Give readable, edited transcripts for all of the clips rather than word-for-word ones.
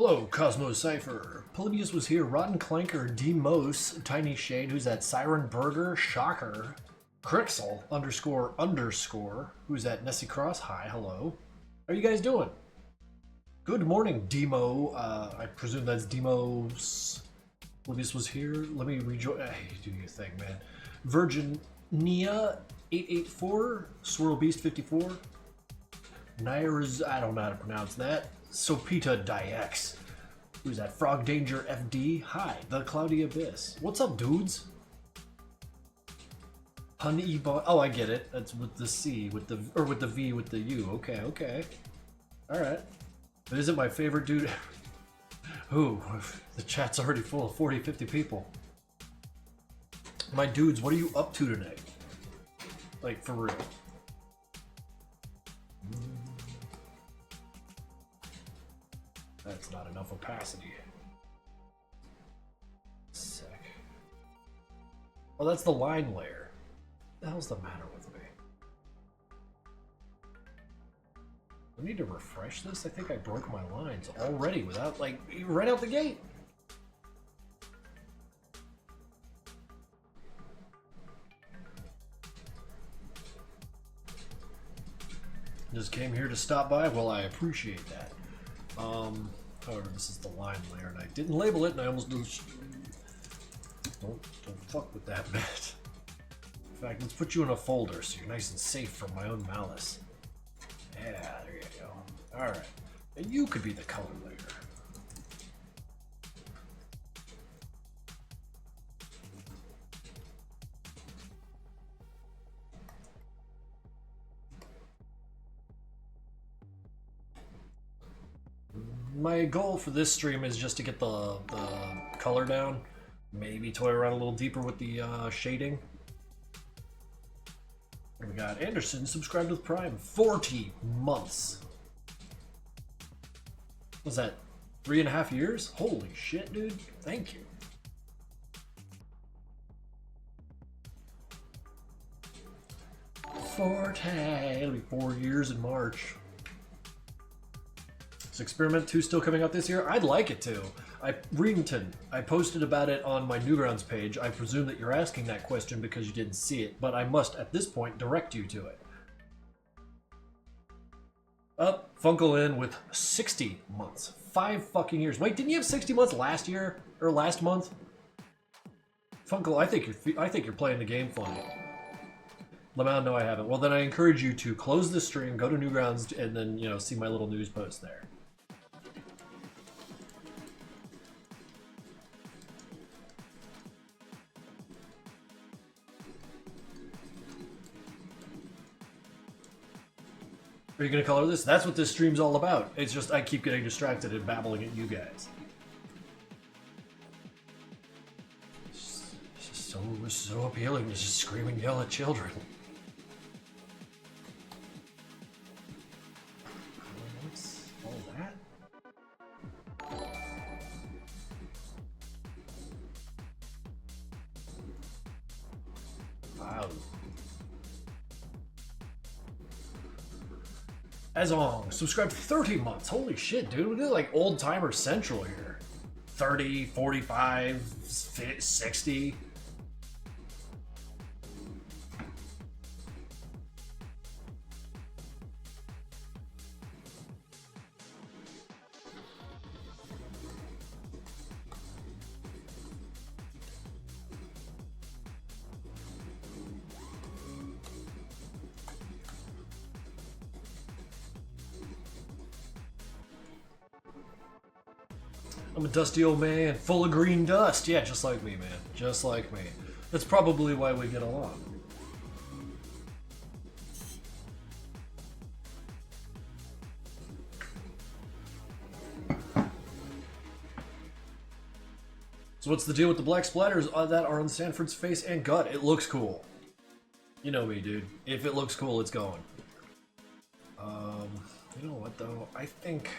Hello, Cosmo Cypher. Polybius was here. Rotten Clanker, Demos, Tiny Shade, who's that? Siren Burger, Shocker, Krinkels __, who's that? Nessie Cross, hi, hello. How are you guys doing? Good morning, Demo. I presume that's Demos. Polybius was here. Let me rejoin. Hey, do your thing, man. Virginia 884, Swirl Beast 54, Naira's, I don't know how to pronounce that. Sopita Diex. Who's that? Frog Danger FD. Hi, the Cloudy Abyss. What's up, dudes? Honey Bon. Oh, I get it. That's with the C, with the V, with the U. Okay, okay. All right. But isn't my favorite dude? Ooh, the chat's already full of 40, 50 people. My dudes, what are you up to tonight? Like, for real. That's not enough opacity. Sick. Oh, that's the line layer. What the hell's the matter with me? I need to refresh this? I think I broke my lines already without, like, right out the gate. Just came here to stop by? Well, I appreciate that. However, this is the line layer, and I didn't label it, and I almost did. Don't fuck with that, man. In fact, let's put you in a folder so you're nice and safe from my own malice. Yeah, there you go. All right, and you could be the color layer. My goal for this stream is just to get the color down. Maybe toy around a little deeper with the shading. And we got Anderson subscribed with Prime. 40 months. Was that 3.5 years? Holy shit, dude. Thank you. Forte. It'll be 4 years in March. Is Experiment 2 still coming out this year? I'd like it to. Readington, I posted about it on my Newgrounds page. I presume that you're asking that question because you didn't see it, but I must, at this point, direct you to it. Up, Funkle in with 60 months. 5 fucking years. Wait, didn't you have 60 months last year? Or last month? Funkle, I think you're playing the game funny. Lamau, no I haven't. Well, then I encourage you to close the stream, go to Newgrounds, and then, you know, see my little news post there. Are you going to color this? That's what this stream's all about. It's just I keep getting distracted and babbling at you guys. It's just so appealing to just scream and yell at children. What's all that? Wow. Azong, subscribed 30 months. Holy shit, dude. We did like old timer central here. 30, 45, 60. I'm a dusty old man, full of green dust. Yeah, just like me, man. Just like me. That's probably why we get along. So what's the deal with the black splatters that are on Sanford's face and gut? It looks cool. You know me, dude. If it looks cool, it's going. You know what, though? I think...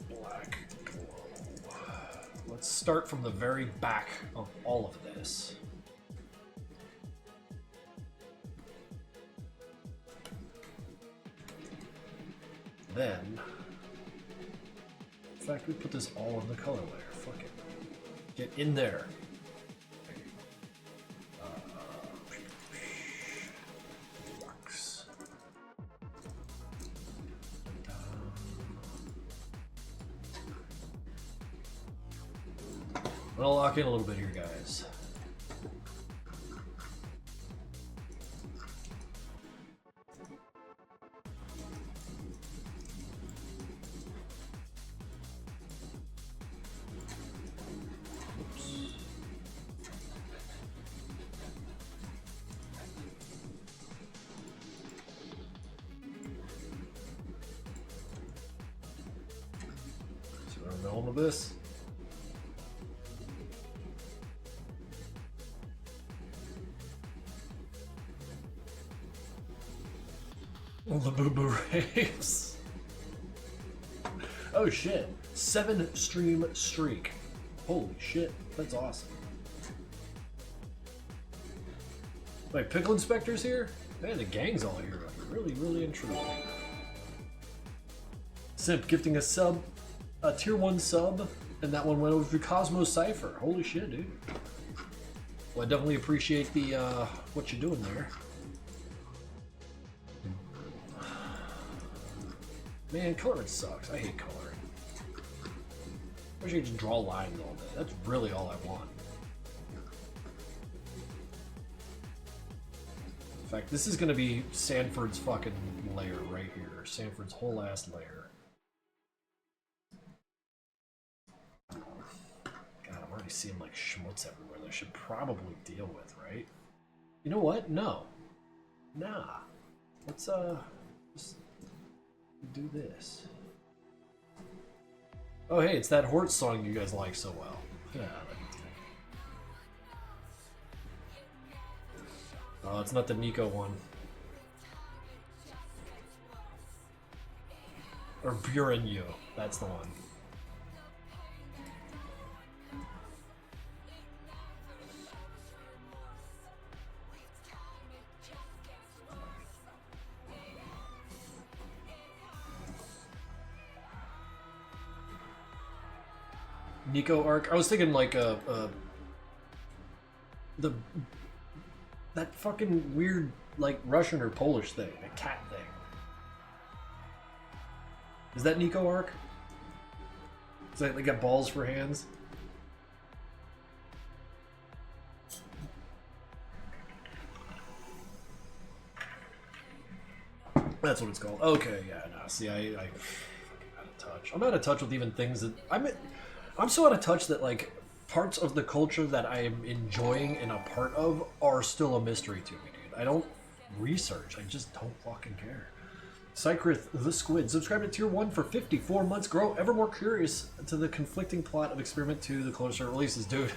Black glow. Let's start from the very back of all of this. then, in fact, we put this all in the color layer. Fuck it. Get in there. I'm gonna lock in a little bit here, guys. See what I'm going with this? The boo-boo raves. Oh shit. 7-stream streak. Holy shit. That's awesome. Wait, Pickle Inspector's here? Man, the gang's all here. Really, really and truly. Simp gifting a sub, a tier 1 sub, and that one went over to Cosmo Cypher. Holy shit, dude. Well, I definitely appreciate the, what you're doing there. Man, coloring sucks. I hate coloring. I wish I could just draw lines all day. That's really all I want. In fact, this is gonna be Sanford's fucking layer right here. Sanford's whole ass layer. God, I'm already seeing like schmutz everywhere that I should probably deal with, right? You know what? No. Nah. Let's, just do this. Oh hey, it's that Hort song you guys like so well. Yeah, oh, it's not the Nico one. Or Buren Yu, that's the one. Nico arc. I was thinking like that fucking weird like Russian or Polish thing, a cat thing. Is that Nico arc? Is that they got balls for hands? That's what it's called. Okay, yeah, no. See, I'm out of touch. I'm out of touch with even things that I'm so out of touch that like parts of the culture that I am enjoying and a part of are still a mystery to me, dude. I don't research. I just don't fucking care. Cycrith the Squid, subscribe to Tier 1 for 54 months. Grow ever more curious to the conflicting plot of Experiment 2, the closer it releases. Dude,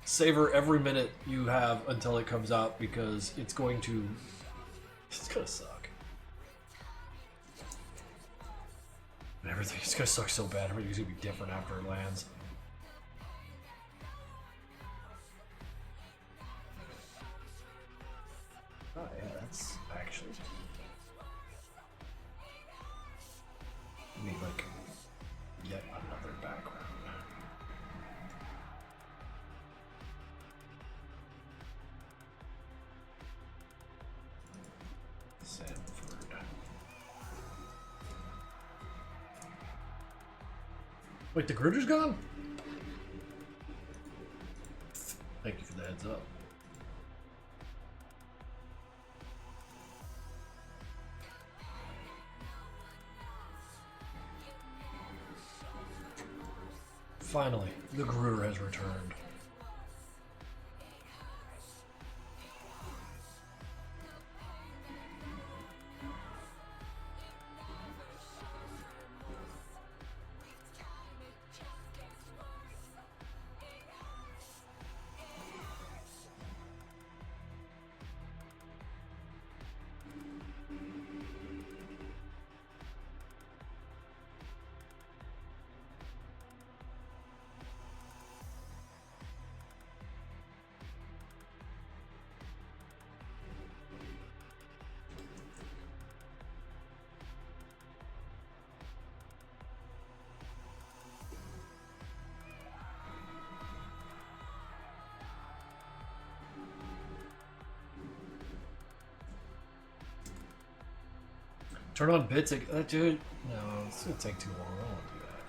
savor every minute you have until it comes out because it's gonna suck. Everything's gonna suck so bad. Everything's gonna be different after it lands. Oh yeah, that's actually. I need like yet another background. Sanford. Wait, the Gruder's gone? Thank you for the heads up. Finally, the Gruder has returned. Turn on bits. Dude, no, it's gonna take too long. I don't want to do that.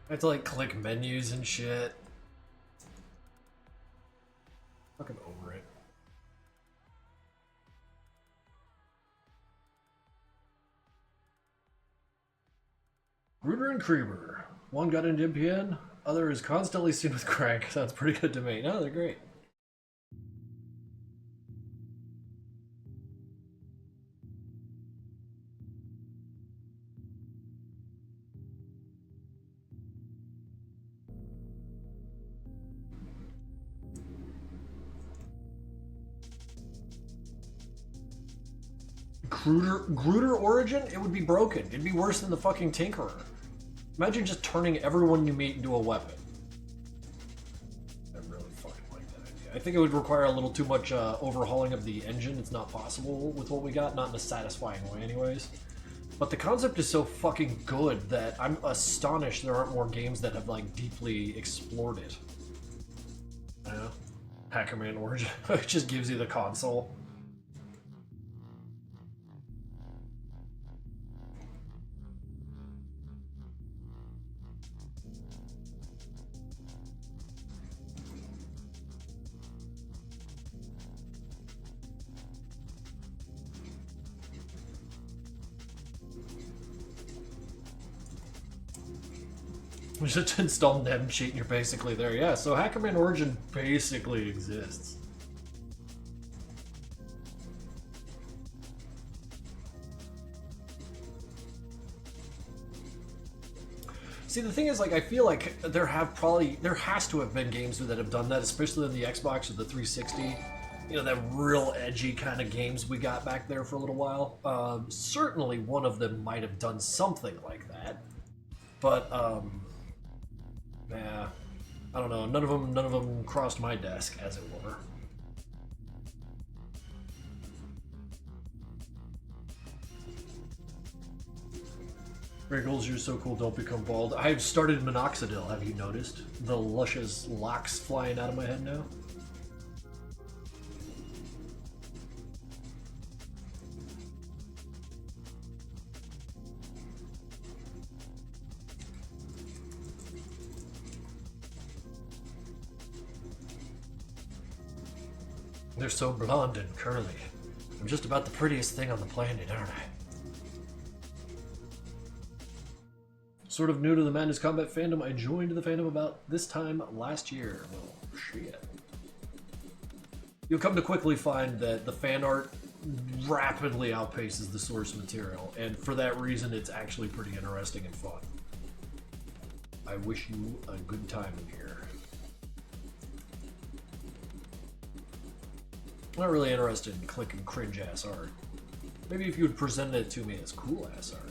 I have to like click menus and shit. Fucking over it. Gruder and Kreber. One got into MPN, other is constantly seen with Crank. Sounds pretty good to me. No, they're great. Gruder Origin? It would be broken. It'd be worse than the fucking Tinkerer. Imagine just turning everyone you meet into a weapon. I really fucking like that idea. I think it would require a little too much overhauling of the engine. It's not possible with what we got, not in a satisfying way anyways. But the concept is so fucking good that I'm astonished there aren't more games that have like deeply explored it. I don't know. Hackerman Origin. It just gives you the console. Just install them cheat and you're basically there. Yeah, so Hackerman Origin basically exists. See, the thing is, like, I feel like there has to have been games that have done that, especially in the Xbox or the 360. You know, that real edgy kind of games we got back there for a little while. Certainly one of them might have done something like that. But, yeah, I don't know. None of them crossed my desk, as it were. Krinkels, you're so cool. Don't become bald. I've started minoxidil. Have you noticed the luscious locks flying out of my head now? They're so blonde and curly. I'm just about the prettiest thing on the planet, aren't I? Sort of new to the Madness Combat fandom. I joined the fandom about this time last year. Well, shit. You'll come to quickly find that the fan art rapidly outpaces the source material, and for that reason, it's actually pretty interesting and fun. I wish you a good time in here. I'm not really interested in clicking cringe-ass art. Maybe if you had presented it to me as cool-ass art.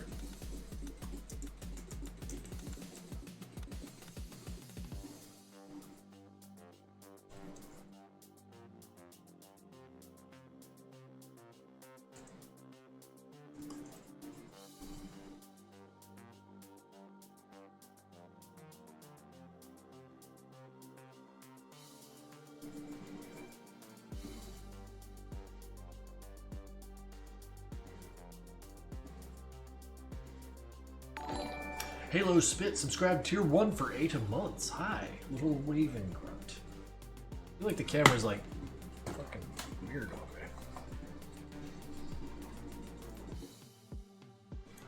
Halo Spit subscribed tier 1 for 8 months. Hi, little waving grunt. I feel like the camera's like fucking weird on me.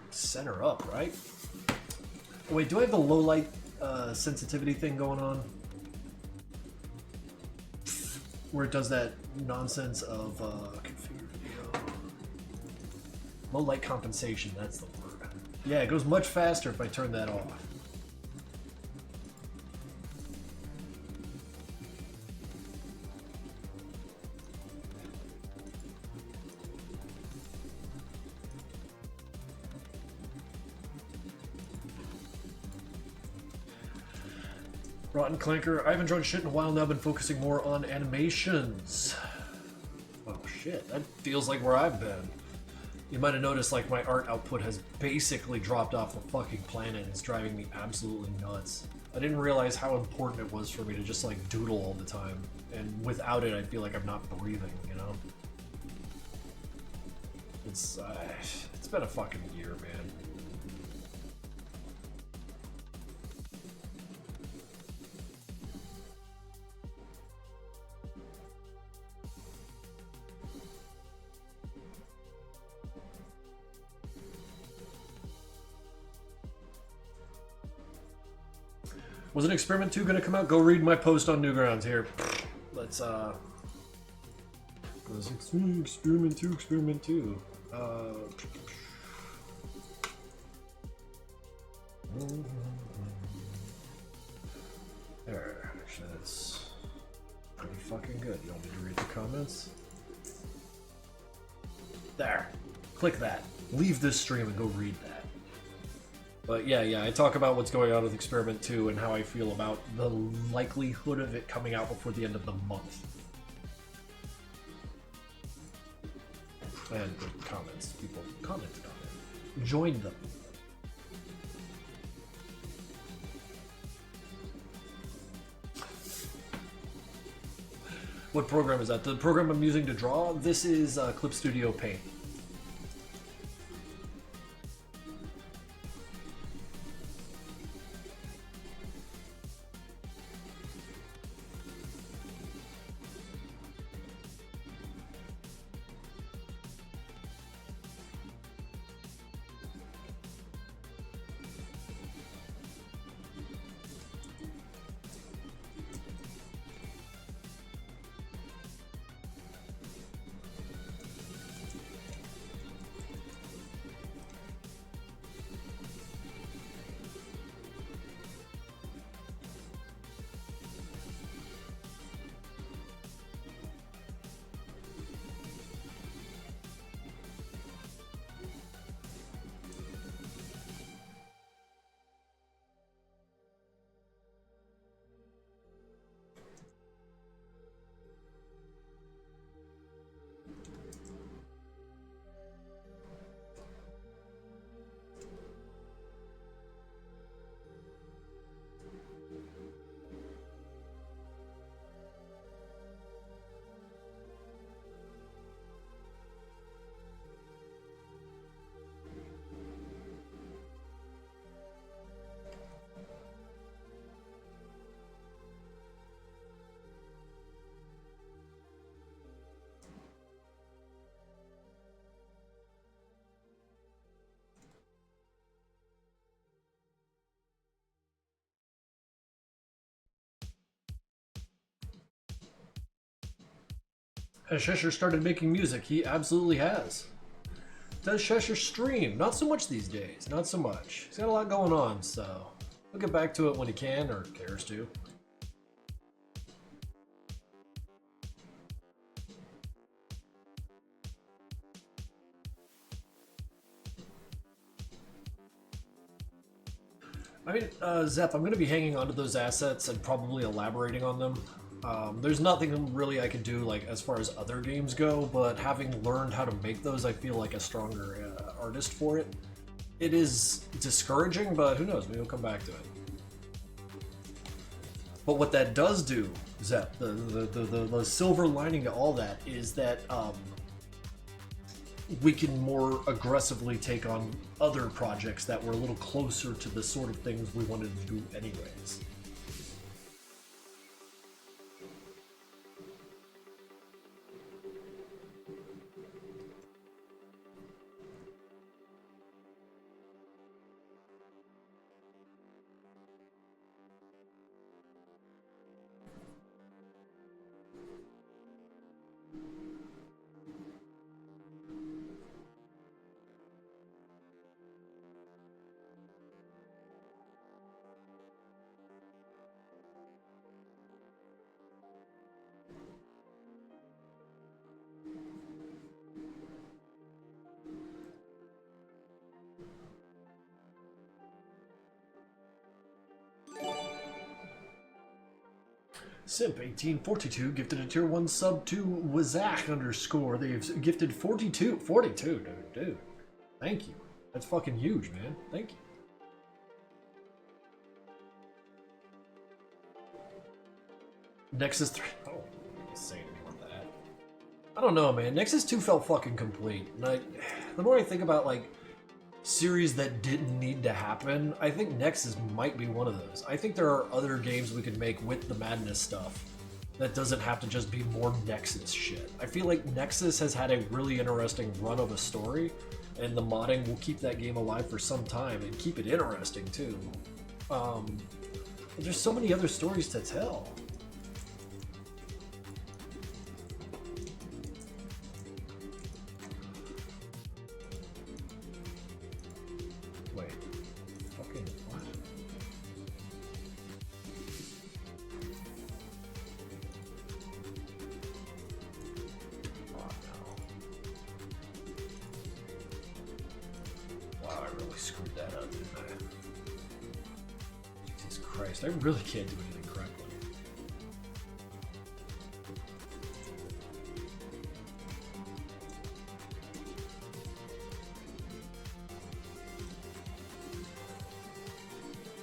Center up, right? Oh, wait, do I have the low light sensitivity thing going on? Where it does that nonsense of configure video. Low light compensation, that's the word. Yeah, it goes much faster if I turn that off. Rotten Clanker, I haven't drawn shit in a while now, been focusing more on animations. Oh shit, that feels like where I've been. You might have noticed, like, my art output has basically dropped off the fucking planet. It's driving me absolutely nuts. I didn't realize how important it was for me to just, like, doodle all the time. And without it, I feel like I'm not breathing, you know? It's been a fucking year, man. Was an Experiment 2 gonna come out? Go read my post on Newgrounds here. Let's Experiment 2, Experiment 2. There, actually that's pretty fucking good. You want me to read the comments? There. Click that. Leave this stream and go read that. But yeah, I talk about what's going on with Experiment 2 and how I feel about the likelihood of it coming out before the end of the month. And comments. People commented on it. Join them. What program is that? The program I'm using to draw? This is Clip Studio Paint. Has Cheshire started making music? He absolutely has. Does Cheshire stream? Not so much these days. Not so much. He's got a lot going on, so he'll get back to it when he can or cares to. I mean, Zep, I'm going to be hanging onto those assets and probably elaborating on them. There's nothing really I can do, like, as far as other games go, but having learned how to make those, I feel like a stronger artist for it. It is discouraging, but who knows, maybe we'll come back to it. But what that does do, Zep, the silver lining to all that is that we can more aggressively take on other projects that were a little closer to the sort of things we wanted to do anyways. Simp1842 gifted a tier 1 sub to Wazak _ They've gifted 42, dude. Thank you. That's fucking huge, man. Thank you. Nexus 3. Oh, I don't know, man. Nexus 2 felt fucking complete. And the more I think about, like, series that didn't need to happen, I think Nexus might be one of those. I think there are other games we could make with the Madness stuff that doesn't have to just be more Nexus shit. I feel like Nexus has had a really interesting run of a story, and the modding will keep that game alive for some time and keep it interesting too. There's so many other stories to tell. Wait, fucking what? Oh no. Wow, I really screwed that up, didn't I? Jesus Christ, I really can't do anything correctly.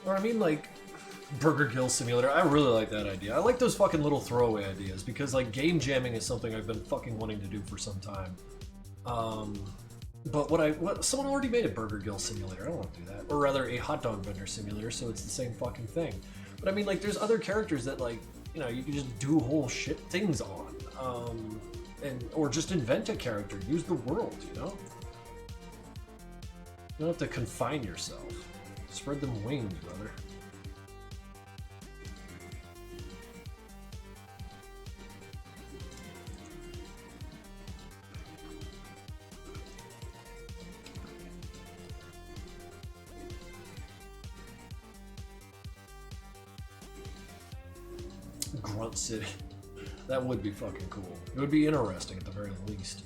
Or I mean, like, Burger Kill Simulator. I really like that idea. I like those fucking little throwaway ideas because, like, game jamming is something I've been fucking wanting to do for some time. But someone already made a Burger Kill Simulator. I don't want to do that. Or rather, a hot dog vendor simulator, so it's the same fucking thing. But I mean, like, there's other characters that, like, you know, you can just do whole shit things on. Or just invent a character. Use the world, you know? You don't have to confine yourself. Spread them wings, brother. Grunt City. That would be fucking cool. It would be interesting at the very least.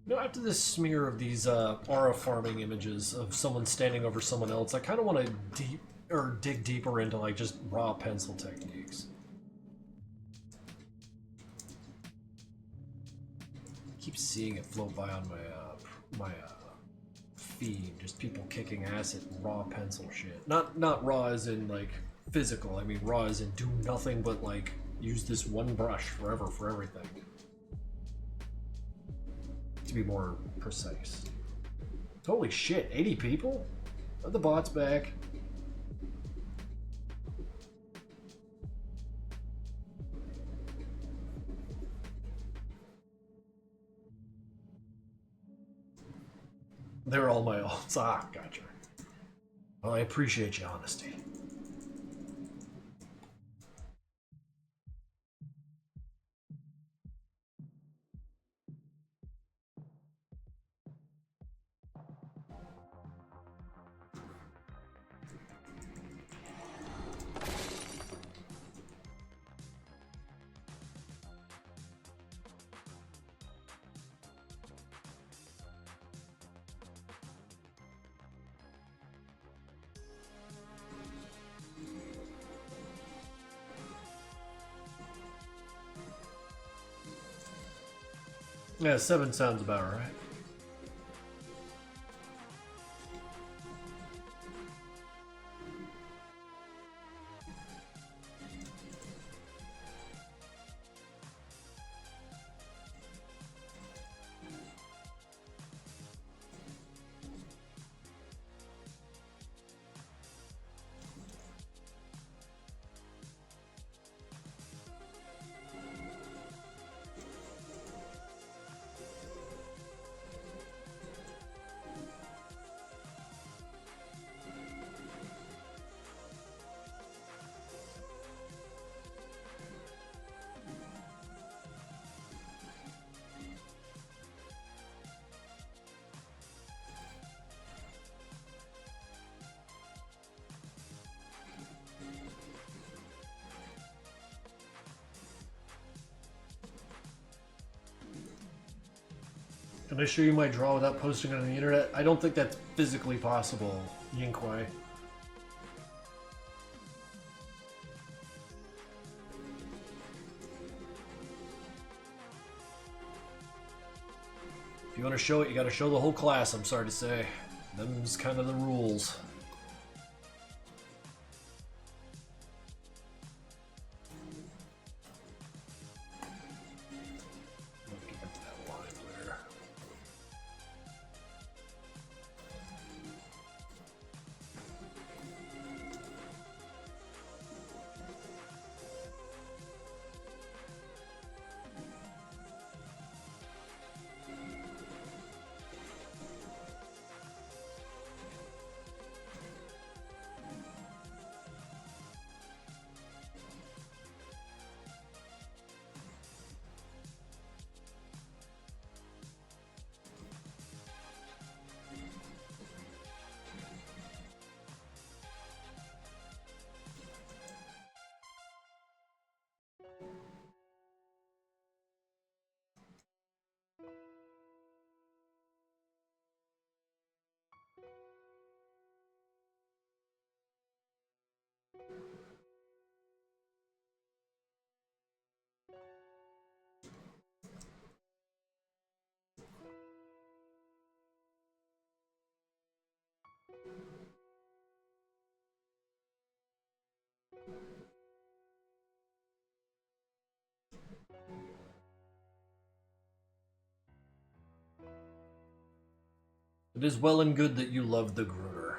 You know, after this smear of these aura farming images of someone standing over someone else, I kind of want to dig deeper into like just raw pencil techniques. I keep seeing it float by on my feed, just people kicking ass at raw pencil shit. Not raw as in like physical. I mean raw as in do nothing but like use this one brush forever for everything. To be more precise. Holy shit, 80 people? Are the bots back? They're all my alts. Ah, gotcha. Well, I appreciate your honesty. Yeah, 7 sounds about right. Can I show you my draw without posting it on the internet? I don't think that's physically possible, Yinkwei. If you want to show it, you got to show the whole class, I'm sorry to say. Them's kind of the rules. It is well and good that you love the Gruner.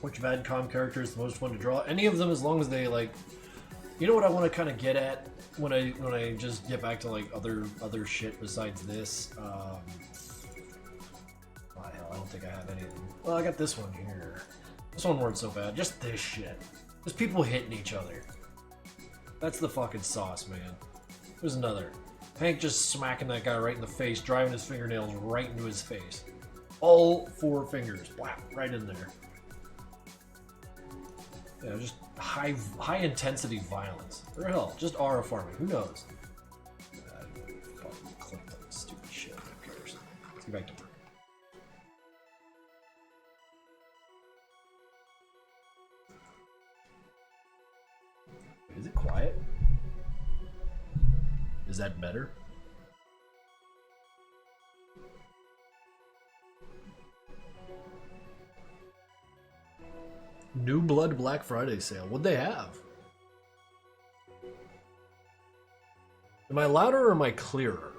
Which VadCom character is the most fun to draw? Any of them, as long as they like. You know what I want to kind of get at when I just get back to like other shit besides this. Oh hell, I don't think I have any of them. Well, I got this one here. This one weren't so bad. Just this shit. Just people hitting each other. That's the fucking sauce, man. There's another. Hank just smacking that guy right in the face, driving his fingernails right into his face. All 4 fingers, whap, right in there. Yeah, just high intensity violence. Or hell, just aura farming. Who knows? I fucking clicked on this stupid shit. Who cares? Let's get back to work. Is it quiet? Is that better? New Blood Black Friday sale. What'd they have? Am I louder or am I clearer?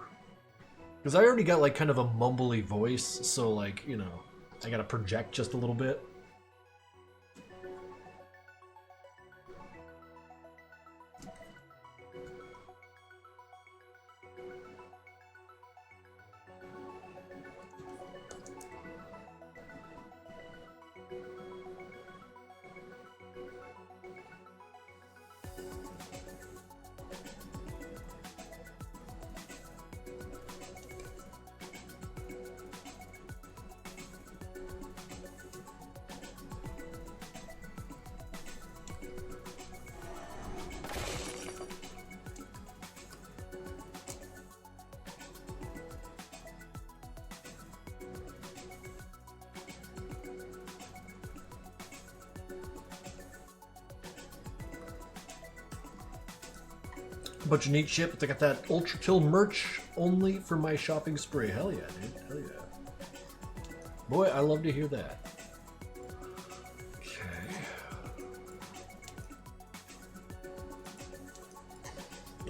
Because I already got like kind of a mumbly voice, so like, you know, I gotta project just a little bit. Bunch of neat shit, but they got that Ultra Kill merch only for my shopping spree. Hell yeah, dude. Hell yeah. Boy, I love to hear that. Okay.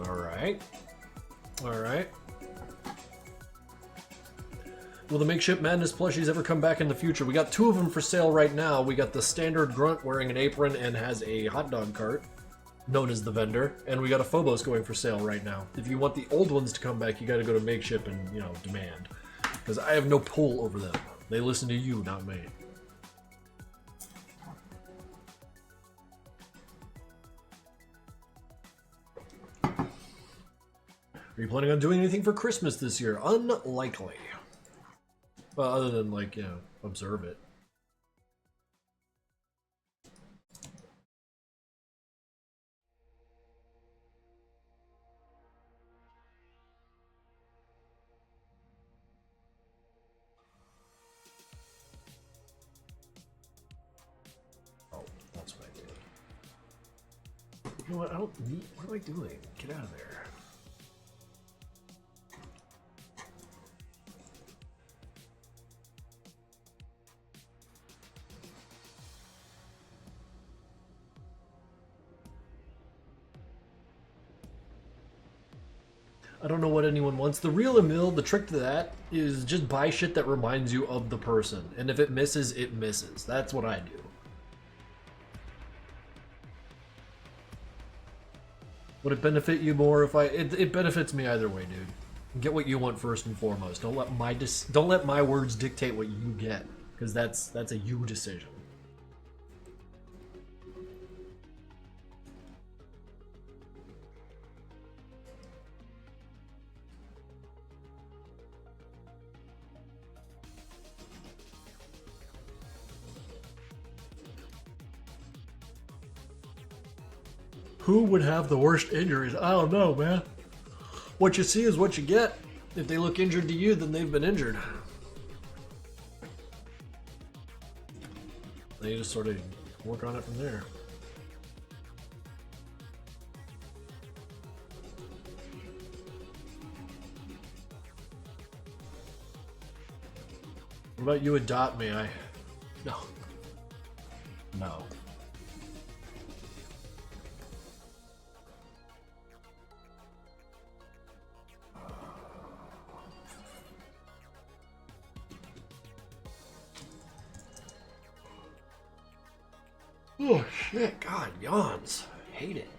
Alright. Alright. Will the Makeshift Madness plushies ever come back in the future? We got 2 of them for sale right now. We got the standard grunt wearing an apron and has a hot dog cart, known as the vendor, and we got a Phobos going for sale right now. If you want the old ones to come back, you got to go to Makeshift and, you know, demand, because I have no pull over them. They listen to you, not me. Are you planning on doing anything for Christmas this year? Unlikely. Well, other than, like, you know, observe it. You know what? I don't need. What am I doing? Get out of there. I don't know what anyone wants. The real Emil, the trick to that is just buy shit that reminds you of the person. And if it misses, it misses. That's what I do. Would it benefit you more if I... It benefits me either way, dude. Get what you want first and foremost. Don't let my words dictate what you get, because that's a you decision. Who would have the worst injuries? I don't know, man. What you see is what you get. If they look injured to you, then they've been injured. They just sort of work on it from there. What about you adopt me? No. No. Oh shit, God, yawns. Hate it.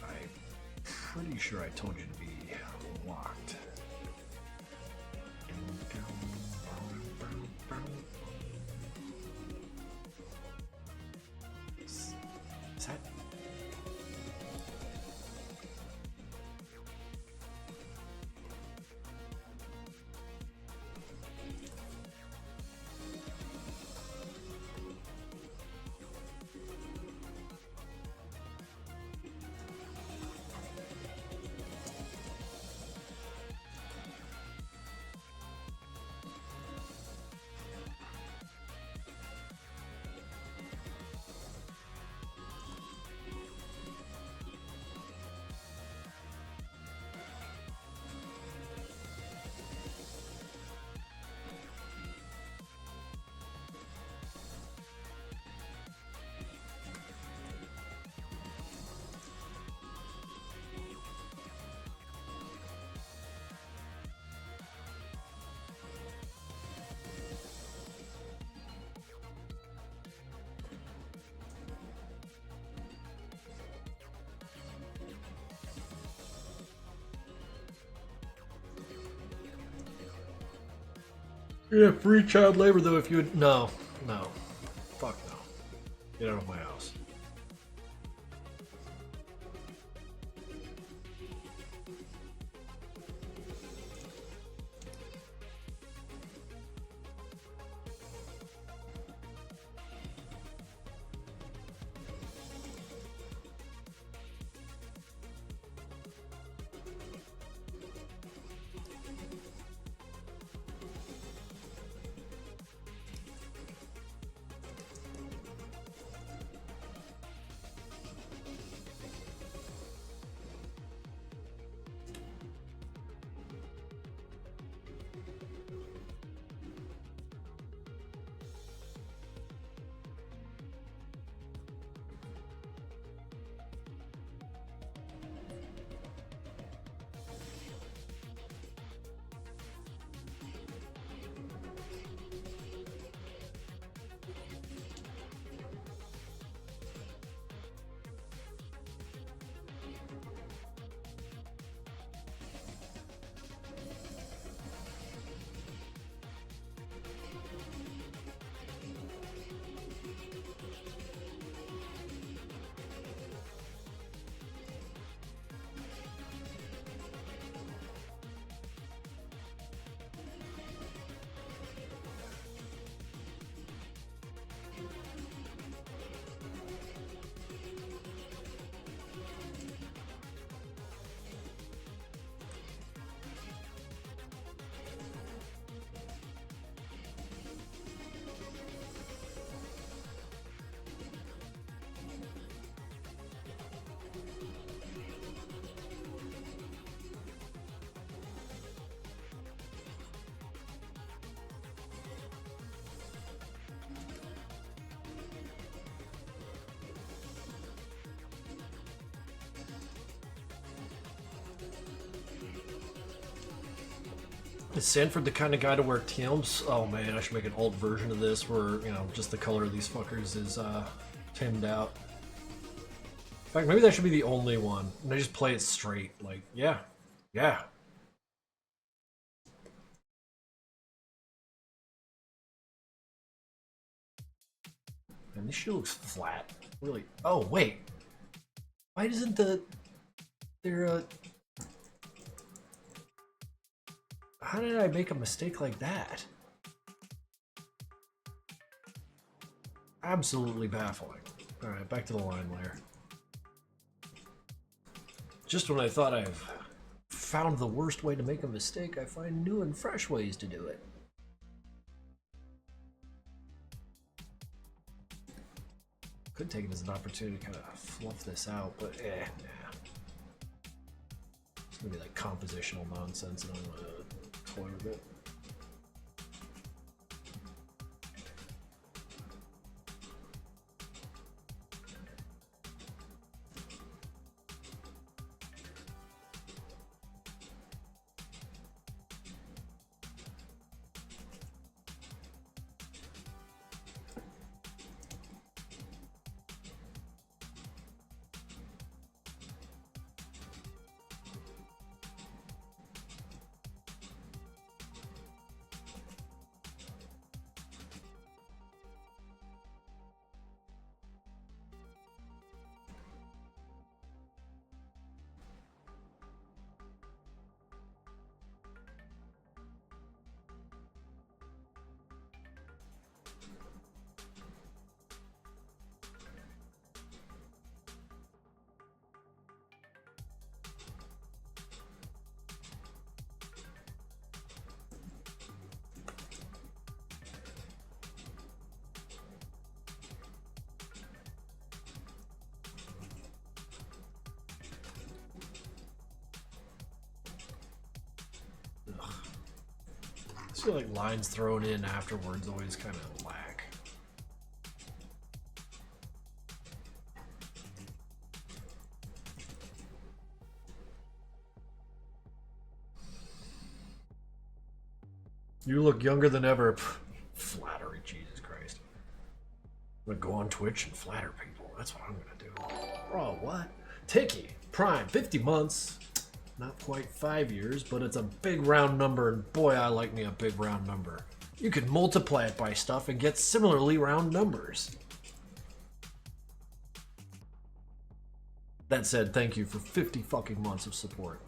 I'm pretty sure I told you to be locked. Is that... Yeah, free child labor though if you would... No. Fuck no. Get out of my house. Is Sanford the kind of guy to wear Tims? Oh man, I should make an old version of this where, you know, just the color of these fuckers is timmed out. In fact, maybe that should be the only one. And I just play it straight. Like, yeah. And this shit looks flat. Really. Oh, wait. Why doesn't how did I make a mistake like that? Absolutely baffling. Alright, back to the line layer. Just when I thought I've found the worst way to make a mistake, I find new and fresh ways to do it. Could take it as an opportunity to kind of fluff this out, but nah. It's gonna be like compositional nonsense and I'm gonna toy with it. I feel like lines thrown in afterwards always kind of lack. You look younger than ever. Flattery, Jesus Christ. I'm gonna go on Twitch and flatter people. That's what I'm gonna do. Bro, what? Tiki, Prime, 50 months. Not quite 5 years, but it's a big round number, and boy, I like me a big round number. You could multiply it by stuff and get similarly round numbers. That said, thank you for 50 fucking months of support.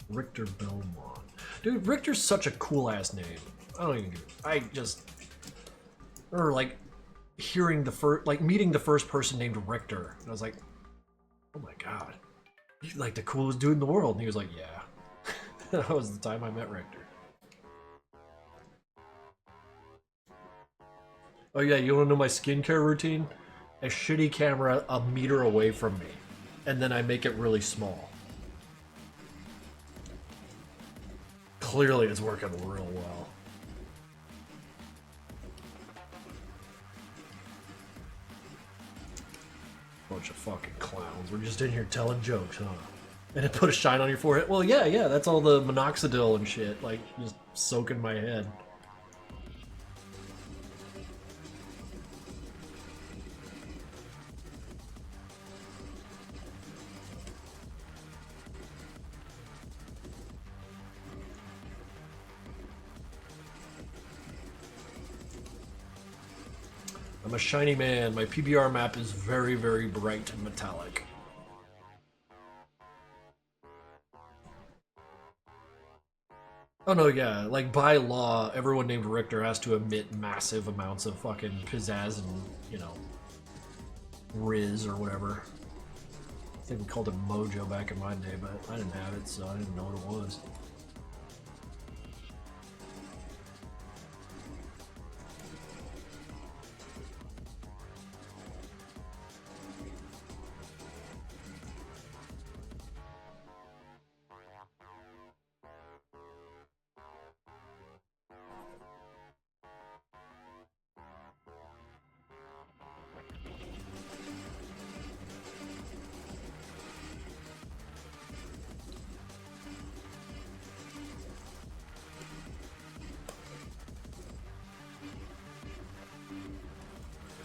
Richter Belmont. Dude, Richter's such a cool ass name. I don't even get it. I just... Or like hearing the first, like meeting the first person named Richter. And I was like, oh my god. He's like the coolest dude in the world. And he was like, yeah. That was the time I met Richter. Oh yeah, you wanna know my skincare routine? A shitty camera a meter away from me. And then I make it really small. Clearly it's working real well. Bunch of fucking clowns. We're just in here telling jokes, huh? And it put a shine on your forehead? Well, yeah, that's all the minoxidil and shit, like, just soaking my head. I'm a shiny man. My PBR map is very, very bright and metallic. Oh no, yeah, like by law, everyone named Richter has to emit massive amounts of fucking pizzazz and, you know, Riz or whatever. I think we called it Mojo back in my day, but I didn't have it, so I didn't know what it was.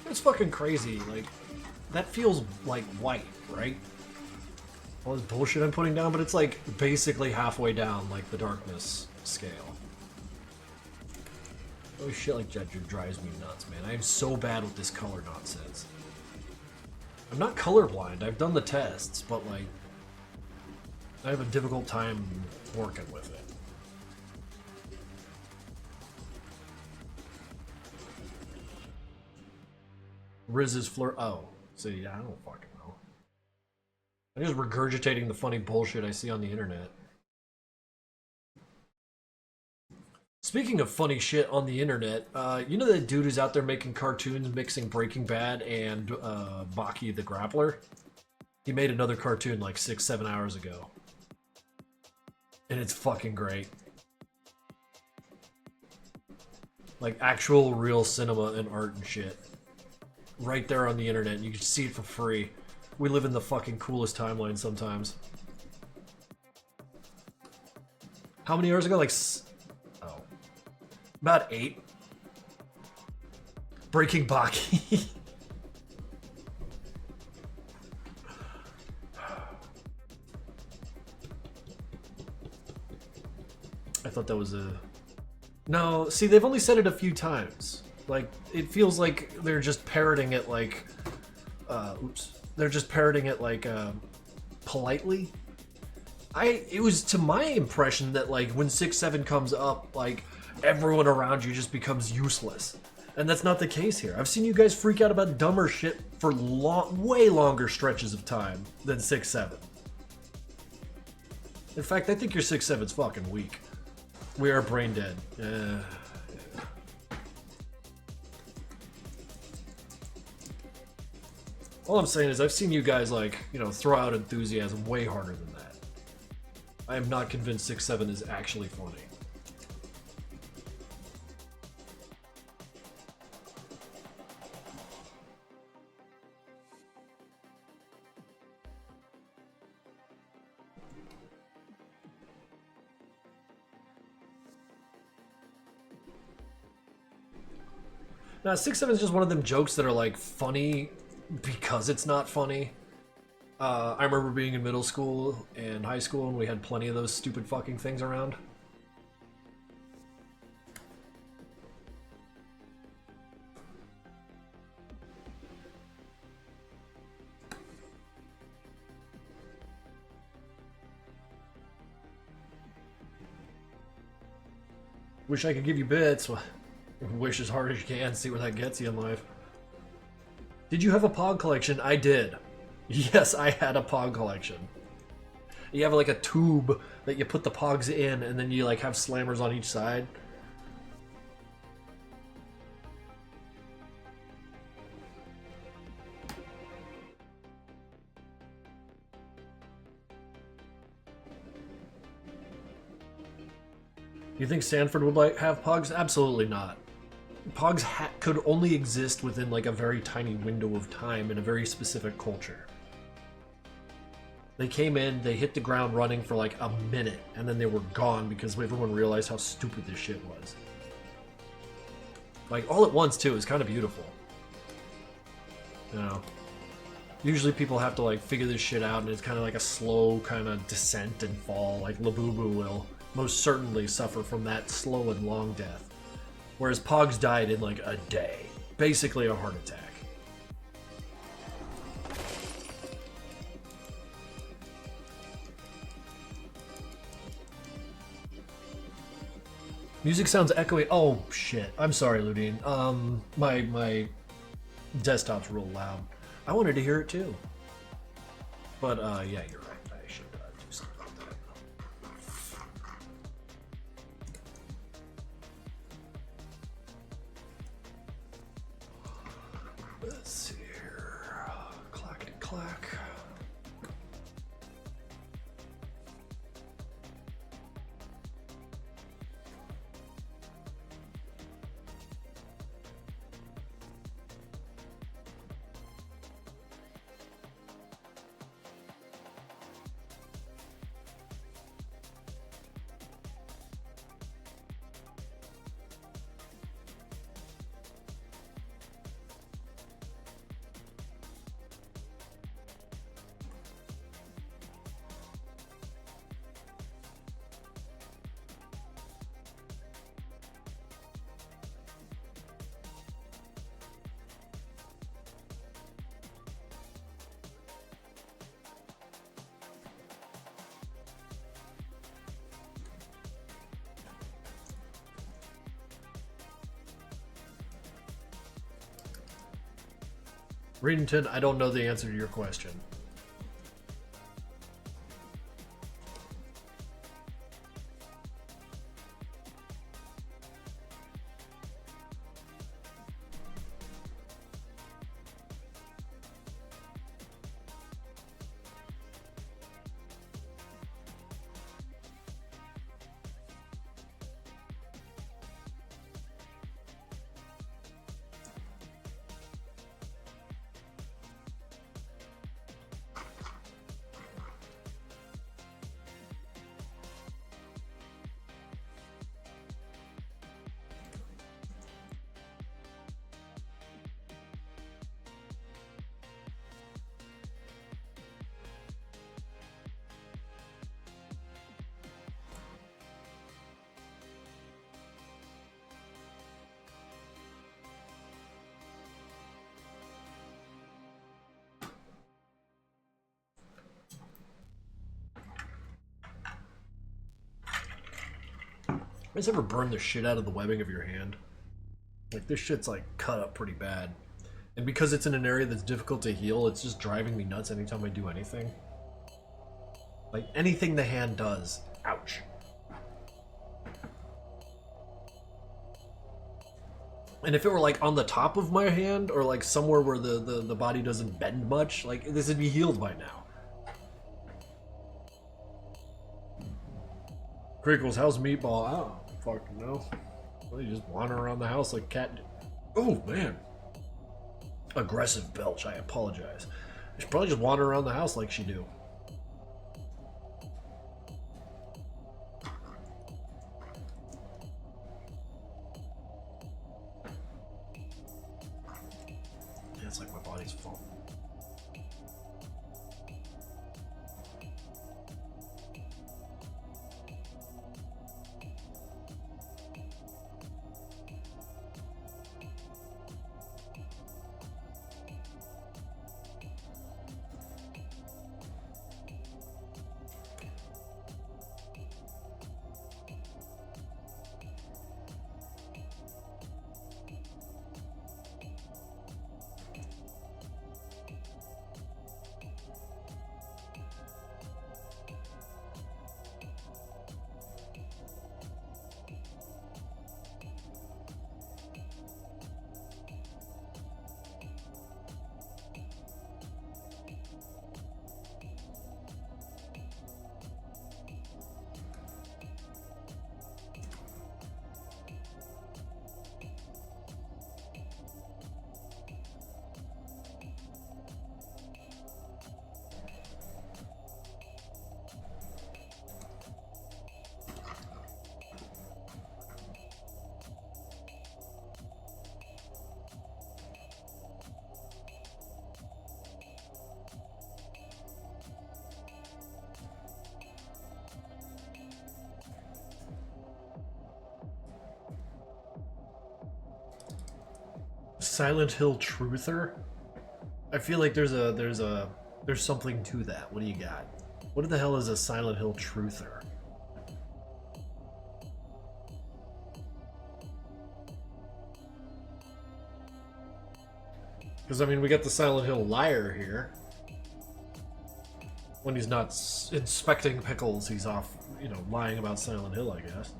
It's fucking crazy, like, that feels like white, right? All this bullshit I'm putting down, but it's like basically halfway down, like the darkness scale. Oh shit, like that drives me nuts, man. I am so bad with this color nonsense. I'm not colorblind, I've done the tests, but like, I have a difficult time working with it. Riz's fleur. Oh, see, I don't fucking know. I'm just regurgitating the funny bullshit I see on the internet. Speaking of funny shit on the internet, you know that dude who's out there making cartoons mixing Breaking Bad and Baki the Grappler? He made another cartoon like 6-7 hours ago. And it's fucking great. Like actual real cinema and art and shit. Right there on the internet, you can see it for free. We live in the fucking coolest timeline sometimes. How many hours ago? Like, oh, about 8. Breaking Baki. I thought that was a... No, see, they've only said it a few times. Like, it feels like they're just parroting it like, oops. They're just parroting it like, politely. It was to my impression that like when 6-7 comes up, like everyone around you just becomes useless. And that's not the case here. I've seen you guys freak out about dumber shit for way longer stretches of time than 6-7. In fact, I think your 6-7's fucking weak. We are brain dead. All I'm saying is I've seen you guys, like, you know, throw out enthusiasm way harder than that. I am not convinced 6-7 is actually funny. Now, 6-7 is just one of them jokes that are, like, funny because it's not funny. I remember being in middle school and high school, and we had plenty of those stupid fucking things around. Wish I could give you bits. Wish as hard as you can, see where that gets you in life. Did you have a Pog collection? I did. Yes, I had a Pog collection. You have like a tube that you put the Pogs in, and then you like have slammers on each side. You think Sanford would like have Pogs? Absolutely not. Pogs could only exist within like a very tiny window of time in a very specific culture. They came in, they hit the ground running for like a minute, and then they were gone because everyone realized how stupid this shit was. Like, all at once, too, is kind of beautiful. You know? Usually people have to, like, figure this shit out, and it's kind of like a slow kind of descent and fall, like Labubu will most certainly suffer from that slow and long death. Whereas Pogs died in, like, a day. Basically a heart attack. Music sounds echoey. Oh shit! I'm sorry, Ludine. My desktop's real loud. I wanted to hear it too. But yeah, you're right. I should do something about that. Let's see here. Clackety clack. Reddington, I don't know the answer to your question. You guys ever burn the shit out of the webbing of your hand? Like, this shit's like cut up pretty bad. And because it's in an area that's difficult to heal, it's just driving me nuts anytime I do anything. Like, anything the hand does. Ouch. And if it were like on the top of my hand, or like somewhere where the body doesn't bend much, like, this would be healed by now. Krinkels, how's Meatball? I don't fucking know. Well, you just wander around the house like a cat. Oh, man. Aggressive belch, I apologize. I should probably just wander around the house like she do. Yeah, it's like my body's full. Silent Hill truther? I feel like there's something to that. What do you got? What the hell is a Silent Hill truther? Because I mean, we got the Silent Hill liar here. When he's not inspecting pickles, he's off, you know, lying about Silent Hill, I guess.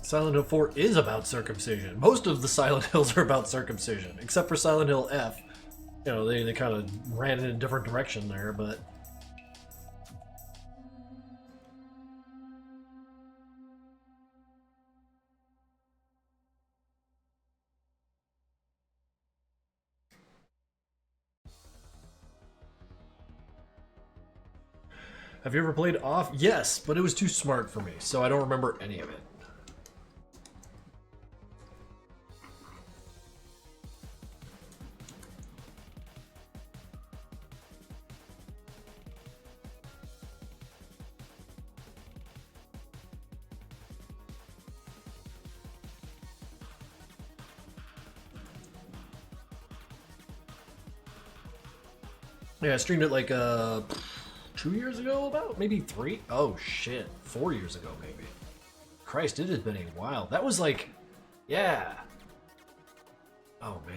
Silent Hill 4 is about circumcision. Most of the Silent Hills are about circumcision, except for Silent Hill F. You know, they kind of ran in a different direction there, but... Have you ever played Off? Yes, but it was too smart for me, so I don't remember any of it. Yeah, I streamed it like 2 years ago, about maybe 3. Oh shit, 4 years ago maybe. Christ, it has been a while. That was like, yeah. Oh man.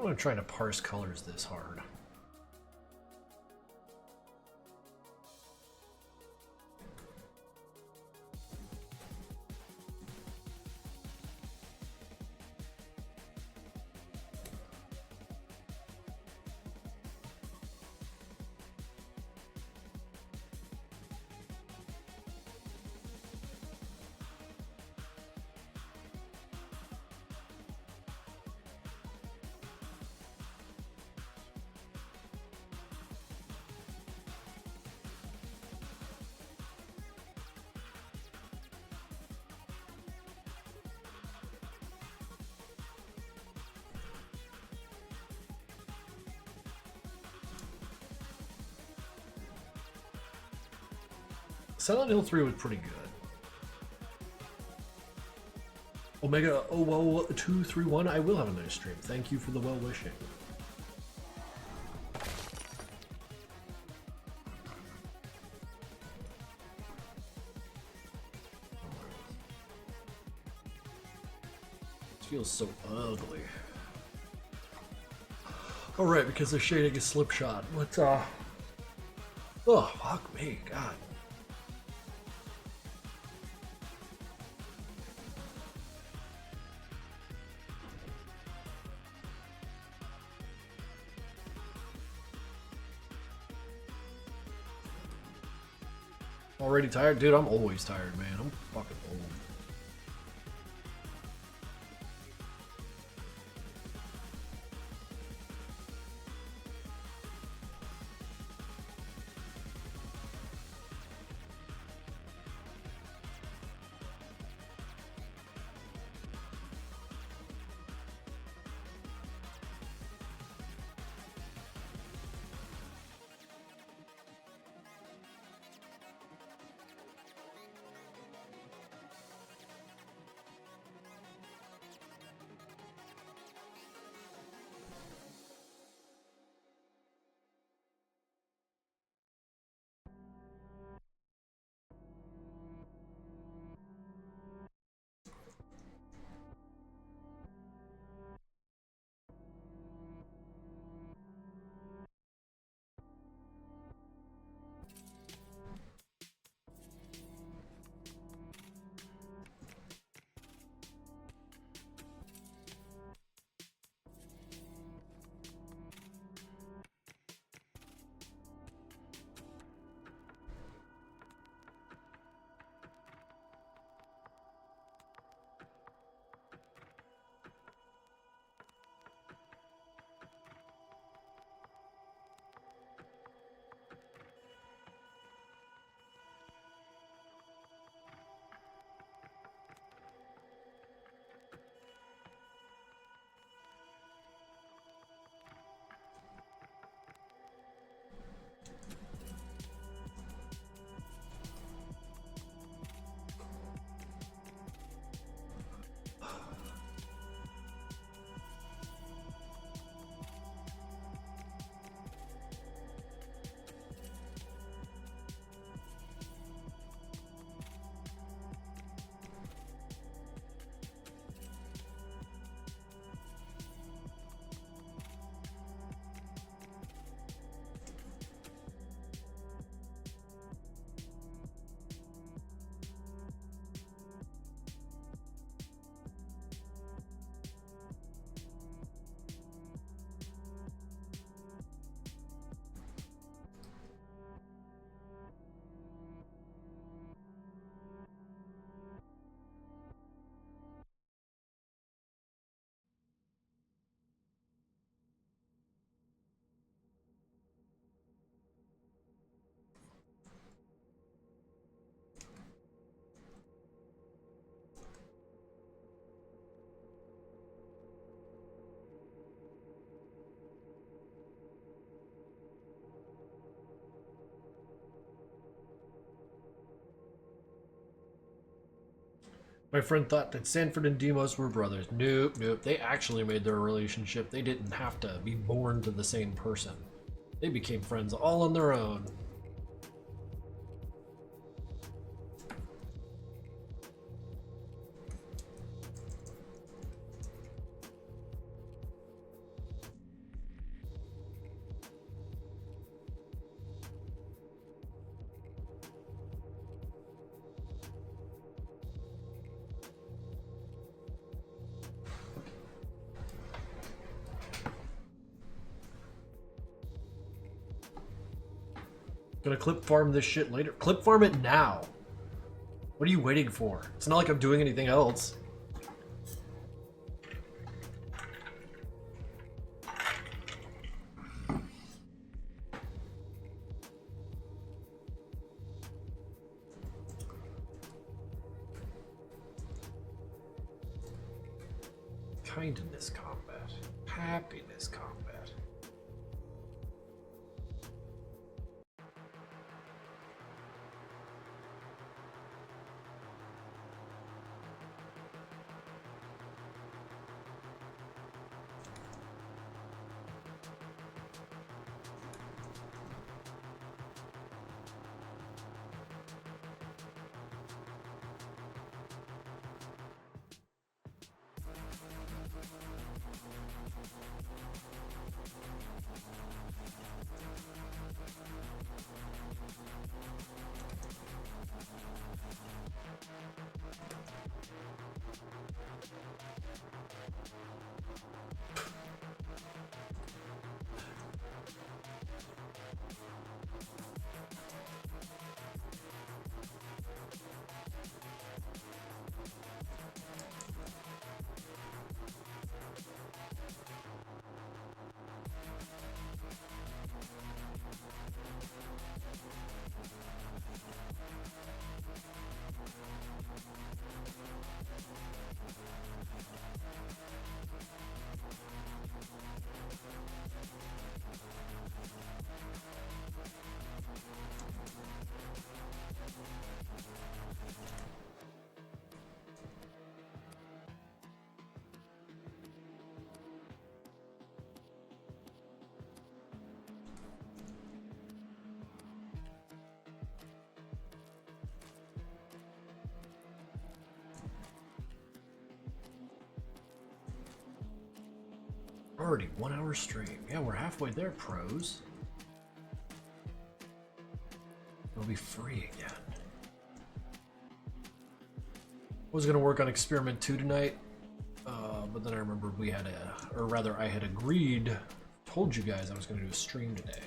I'm not trying to parse colors this hard. Silent Hill 3 was pretty good. Omega 00231, I will have a nice stream. Thank you for the well-wishing. This feels so ugly. Oh right, because they're shading a slip shot. What, oh, fuck me, God. Already tired? Dude, I'm always tired, man. I'm fucking old. My friend thought that Sanford and Demos were brothers. Nope, nope. They actually made their relationship. They didn't have to be born to the same person. They became friends all on their own. Gonna clip farm this shit later. Clip farm it now. What are you waiting for? It's not like I'm doing anything else. Kindness combat. Happiness combat. Already 1 hour stream. Yeah, we're halfway there, pros. It'll be free again. I was gonna work on experiment 2 tonight, but then I remembered we had or rather I had agreed, told you guys I was gonna do a stream today.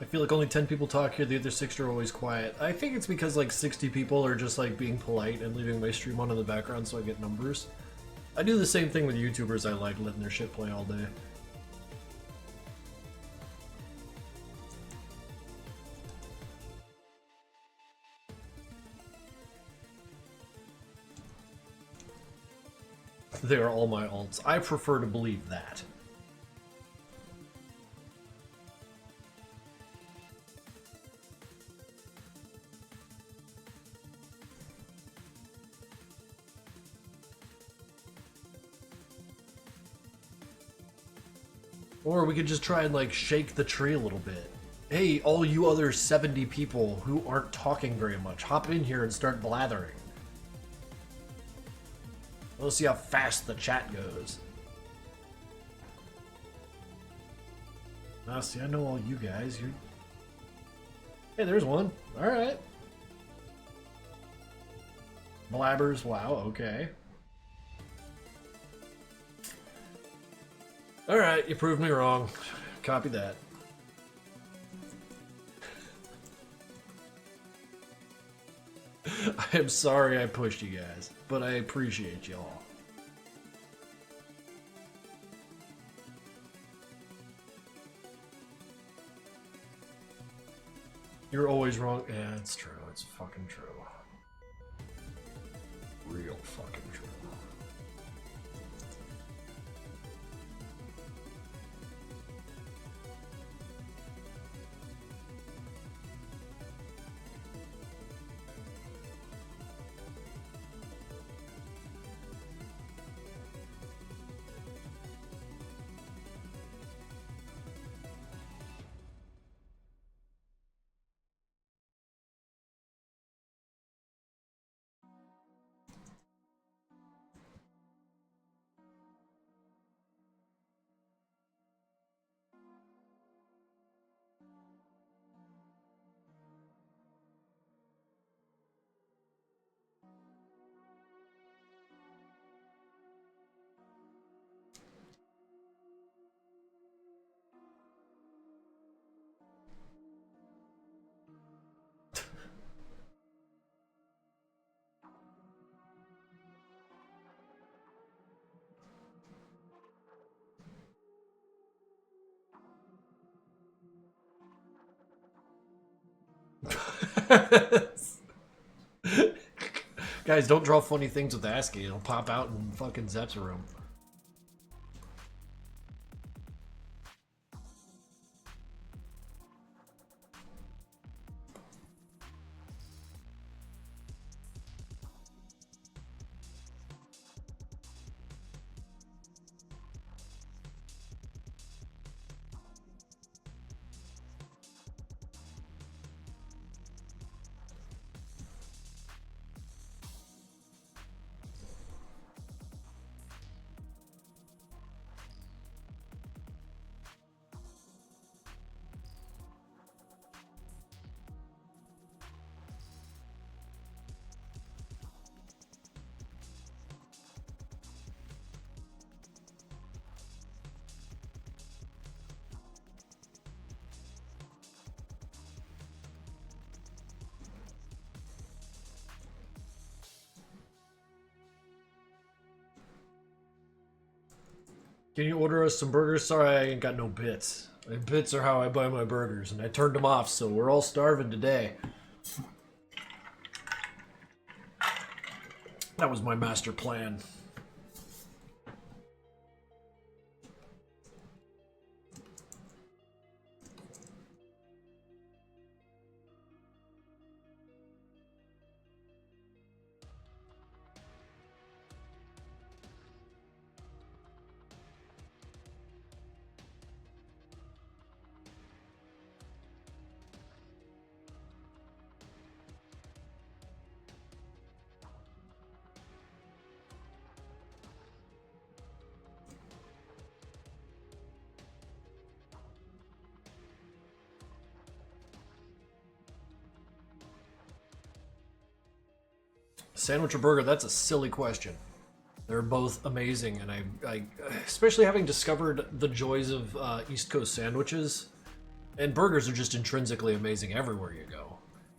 I feel like only 10 people talk here, the other 6 are always quiet. I think it's because like 60 people are just like being polite and leaving my stream on in the background so I get numbers. I do the same thing with YouTubers I like, letting their shit play all day. They are all my alts. I prefer to believe that. Or we could just try and like shake the tree a little bit. Hey, all you other 70 people who aren't talking very much, hop in here and start blathering. Let's see how fast the chat goes. Ah, see, I know all you guys. You're... Hey, there's one. All right. Blabbers, wow, okay. All right, you proved me wrong. Copy that. I am sorry I pushed you guys, but I appreciate y'all. You're always wrong. Yeah, it's true. It's fucking true. Real fucking true. Guys, don't draw funny things with ASCII. It'll pop out in fucking Zep's room. Can you order us some burgers? Sorry, I ain't got no bits. My bits are how I buy my burgers, and I turned them off, so we're all starving today. That was my master plan. Sandwich or burger? That's a silly question. They're both amazing, and I especially having discovered the joys of East Coast sandwiches, And burgers are just intrinsically amazing everywhere you go.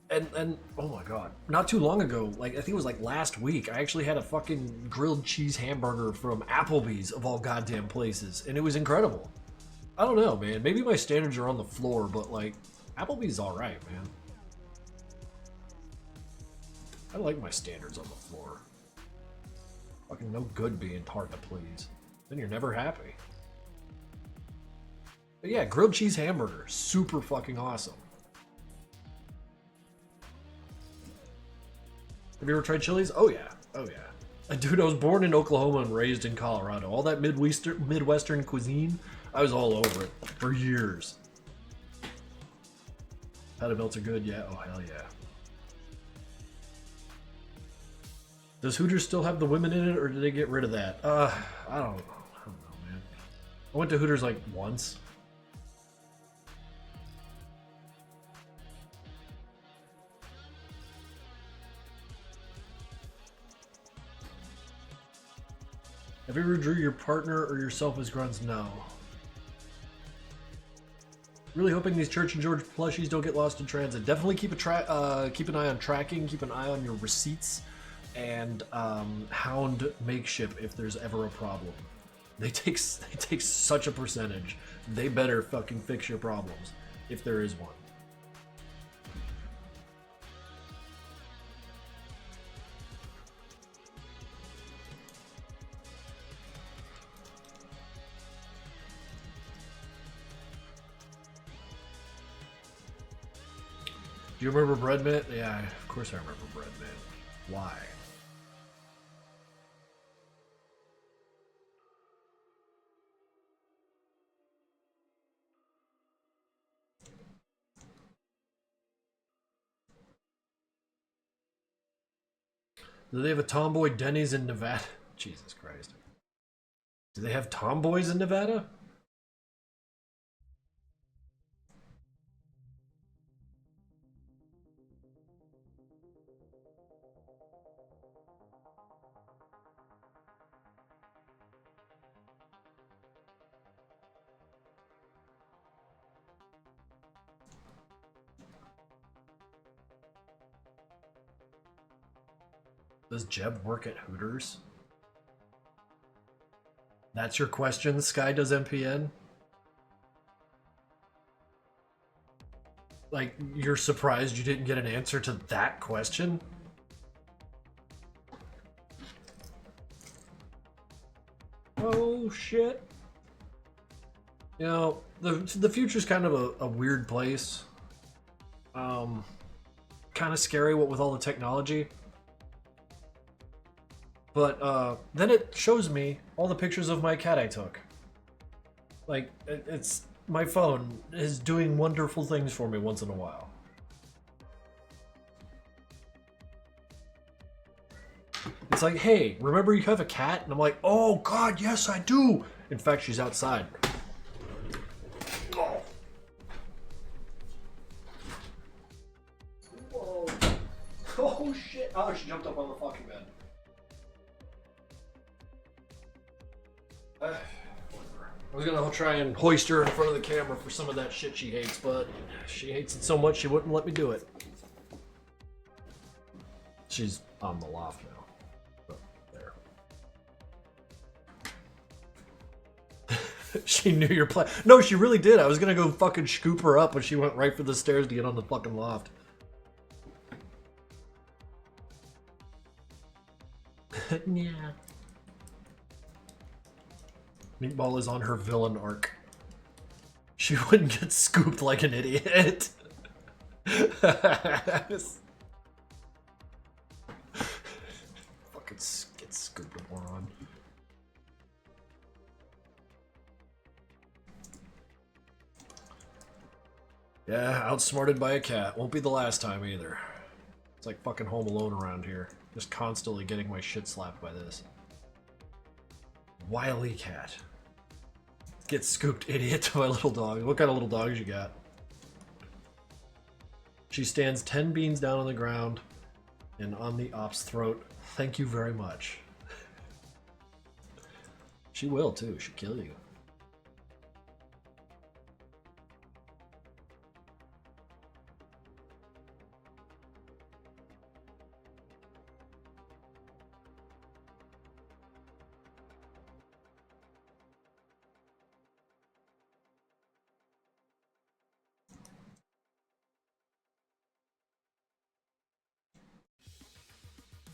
And oh my god, not too long ago, like I think it was like last week, I actually had a fucking grilled cheese hamburger from Applebee's of all goddamn places, and it was incredible. I don't know, man. Maybe my standards are on the floor, but like Applebee's all right, man. I like my standards on the floor. Fucking no good being hard to please. Then you're never happy. But yeah, grilled cheese hamburger, super fucking awesome. Have you ever tried Chili's? Oh yeah, oh yeah. Dude, I was born in Oklahoma and raised in Colorado. All that Midwestern cuisine, I was all over it for years. Patty melts are good, yeah. Oh hell yeah. Does Hooters still have the women in it, or did they get rid of that? I don't know, man. I went to Hooters like once. Have you ever drew your partner or yourself as grunts? No. Really hoping these Church and George plushies don't get lost in transit. Definitely keep an eye on tracking, keep an eye on your receipts, and hound makeship if there's ever a problem. They take such a percentage. They better fucking fix your problems if there is one. Do you remember Breadman? Yeah, of course I remember Breadman. Why? Do they have a Tomboy Denny's in Nevada? Jesus Christ. Do they have Tomboys in Nevada? Does Jeb work at Hooters? That's your question, Sky does MPN? Like, you're surprised you didn't get an answer to that question? Oh, shit. You know, the future's kind of a weird place. Kind of scary, what with all the technology. But then it shows me all the pictures of my cat I took. Like, it's my phone is doing wonderful things for me once in a while. It's like, hey, remember you have a cat? And I'm like, oh god, yes I do. In fact, she's outside. Oh. Whoa. Oh shit. Oh, she jumped up on the fucking bed. I was gonna try and hoist her in front of the camera for some of that shit she hates, but she hates it so much she wouldn't let me do it. She's on the loft now. But there. She knew your plan. No, she really did. I was gonna go fucking scoop her up, but she went right for the stairs to get on the fucking loft. Yeah. Meatball is on her villain arc. She wouldn't get scooped like an idiot. Fucking get scooped, moron. Yeah, outsmarted by a cat. Won't be the last time either. It's like fucking Home Alone around here. Just constantly getting my shit slapped by this. Wily cat. Get scooped, idiot, to my little dog. What kind of little dogs you got? She stands 10 beans down on the ground and on the op's throat. Thank you very much. She will too. She'll kill you.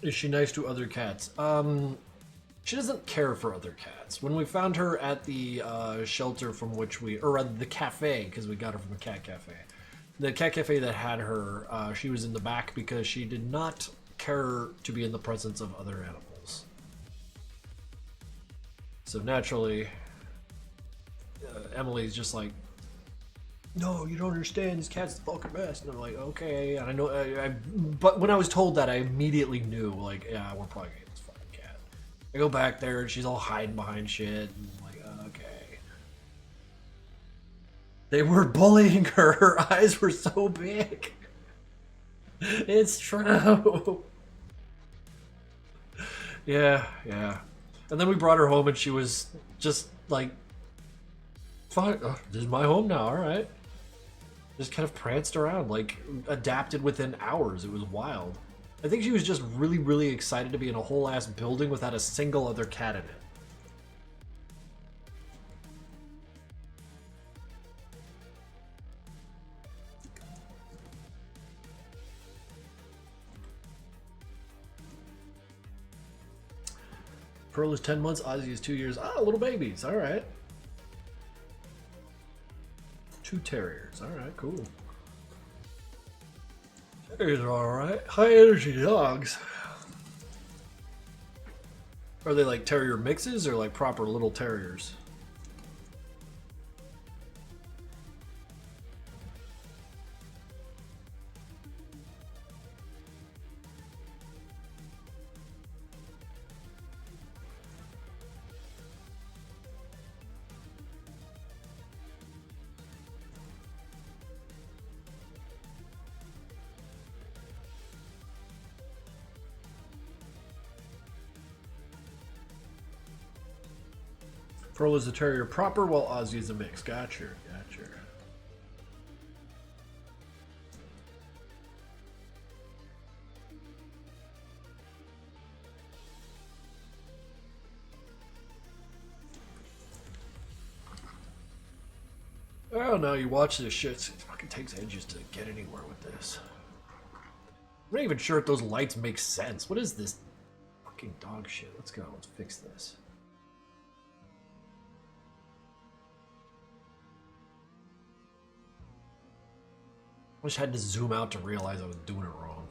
Is she nice to other cats? She doesn't care for other cats. When we found her at the shelter from which or rather the cafe, because we got her from the cat cafe. The cat cafe that had her, she was in the back because she did not care to be in the presence of other animals. So naturally, Emily's just like, no, you don't understand. This cat's the fucking best. And I'm like, okay. And I know, but when I was told that, I immediately knew, like, yeah, we're probably gonna get this fucking cat. I go back there, and she's all hiding behind shit. And I'm like, okay. They were bullying her. Her eyes were so big. It's true. Yeah. And then we brought her home, and she was just like, fine, this is my home now, alright. Just kind of pranced around, like, adapted within hours. It was wild. I think she was just really, really excited to be in a whole ass building without a single other cat in it. Pearl is 10 months, Ozzy is 2 years. Ah, little babies, alright. 2 terriers, alright, cool. Terriers are alright. High energy dogs. Are they like terrier mixes or like proper little terriers? Pearl is a terrier proper, while Ozzy is a mix. Gotcha. Oh no, you watch this shit. It fucking takes ages to get anywhere with this. I'm not even sure if those lights make sense. What is this fucking dog shit? Let's go. Let's fix this. I just had to zoom out to realize I was doing it wrong.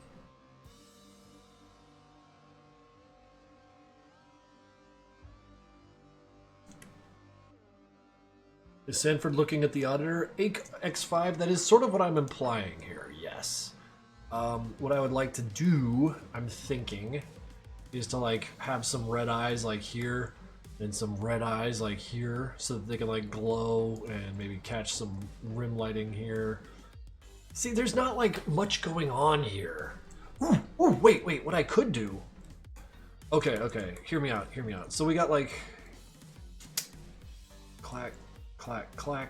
Is Sanford looking at the auditor? X5, that is sort of what I'm implying here, yes. What I would like to do, I'm thinking, is to like have some red eyes like here and some red eyes like here so that they can like glow and maybe catch some rim lighting here. See, there's not like much going on here. Ooh, wait, what I could do. Okay, hear me out. So we got like clack.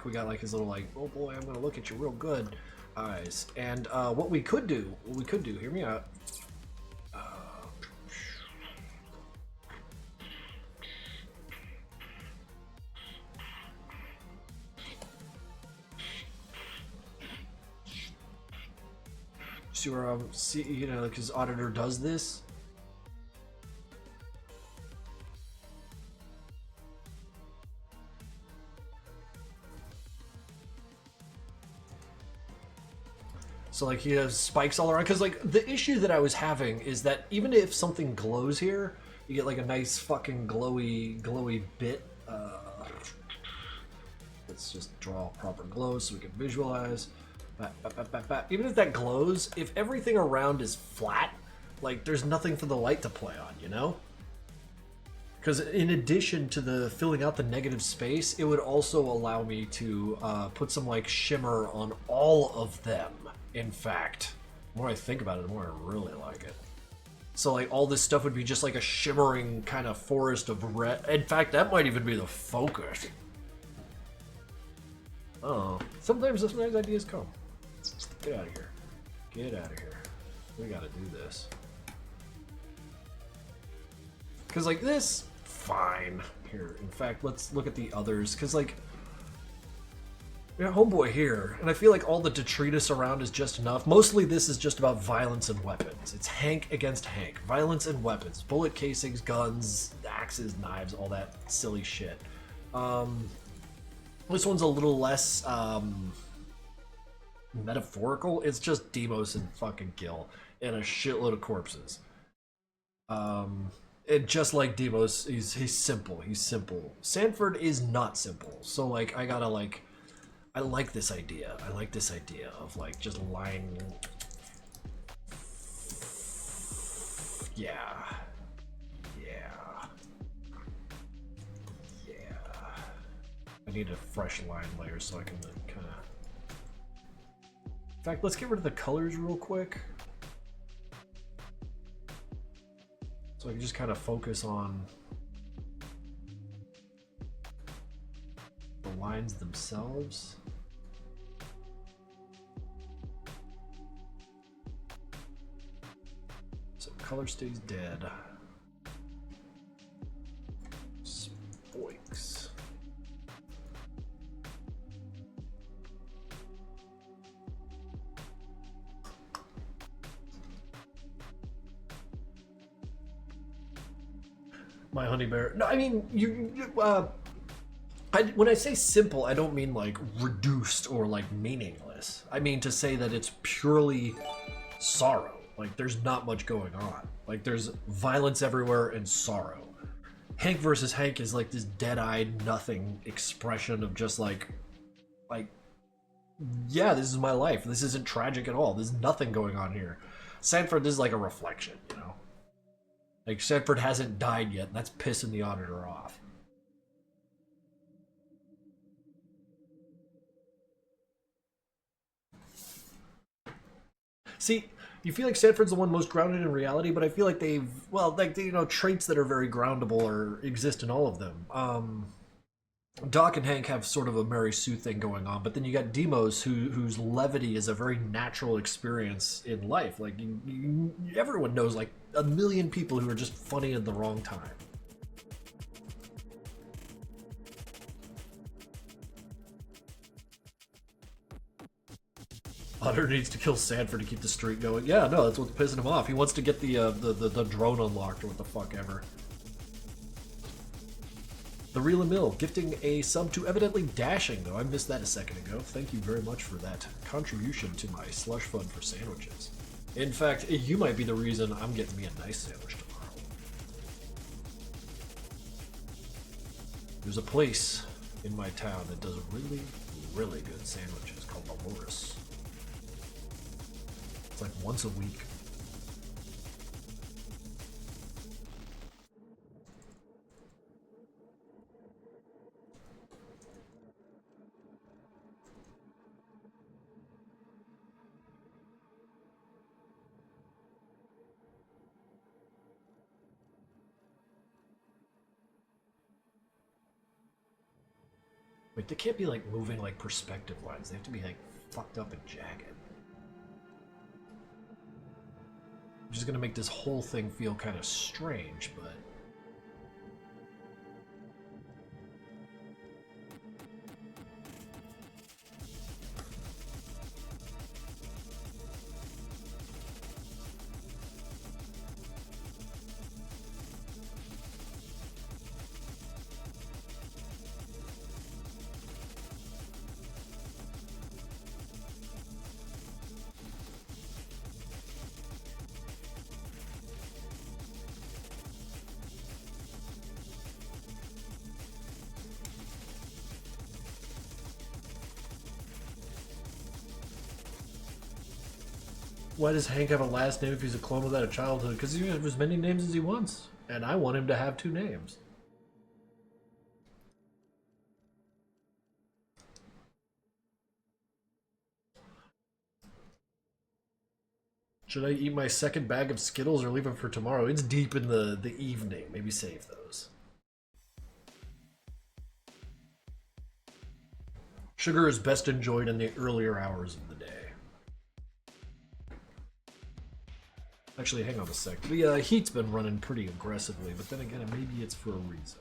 We got like his little like, oh boy, I'm gonna look at you real good eyes. And what we could do, hear me out. See where you know, like his auditor does this. So like he has spikes all around, because like the issue that I was having is that even if something glows here, you get like a nice fucking glowy bit. Let's just draw proper glow so we can visualize. Even if that glows, if everything around is flat, like there's nothing for the light to play on, you know? Because in addition to the filling out the negative space, it would also allow me to put some like shimmer on all of them. In fact, the more I think about it, the more I really like it. So like all this stuff would be just like a shimmering kind of forest of red. In fact, that might even be the focus. Oh, sometimes those nice ideas come. Get out of here. Get out of here. We gotta do this. Because like this, fine. Here, in fact, let's look at the others. Because like, Yeah, homeboy here, and I feel like all the detritus around is just enough. Mostly this is just about violence and weapons. It's Hank against Hank. Violence and weapons. Bullet casings, guns, axes, knives, all that silly shit. This one's a little less metaphorical. It's just Demos and fucking Gil and a shitload of corpses. And just like Demos, he's simple. He's simple. Sanford is not simple. So like I gotta like I like this idea. I like this idea of like just lying. Yeah. Yeah. Yeah. I need a fresh line layer so I can kind of. In fact, let's get rid of the colors real quick. So I can just kind of focus on the lines themselves. So color stays dead. Spoiks. My honey bear. No, I mean when I say simple, I don't mean like reduced or like meaningless. I mean to say that it's purely sorrow. Like there's not much going on. Like there's violence everywhere and sorrow. Hank versus Hank is like this dead-eyed nothing expression of just like yeah, this is my life. This isn't tragic at all. There's nothing going on here. Sanford, this is like a reflection, you know? Like Sanford hasn't died yet, and that's pissing the auditor off. See, you feel like Sanford's the one most grounded in reality, but I feel like they've, well, like, you know, traits that are very groundable or exist in all of them. Doc and Hank have sort of a Mary Sue thing going on, but then you got Demos, whose levity is a very natural experience in life. Like, everyone knows, like, a million people who are just funny at the wrong time. Hunter needs to kill Sanford to keep the streak going. Yeah, no, that's what's pissing him off. He wants to get the drone unlocked or what the fuck ever. The Real Mill gifting a sub to evidently Dashing, though. I missed that a second ago. Thank you very much for that contribution to my slush fund for sandwiches. In fact, you might be the reason I'm getting me a nice sandwich tomorrow. There's a place in my town that does really, really good sandwiches called the Loris. It's like once a week. Wait, they can't be like moving like perspective lines. They have to be like fucked up and jagged. Which is gonna make this whole thing feel kind of strange, but why does Hank have a last name if he's a clone without a childhood? Because he can have as many names as he wants. And I want him to have 2 names. Should I eat my second bag of Skittles or leave them for tomorrow? It's deep in the evening. Maybe save those. Sugar is best enjoyed in the earlier hours of the day. Actually, hang on a sec. The heat's been running pretty aggressively, but then again, maybe it's for a reason.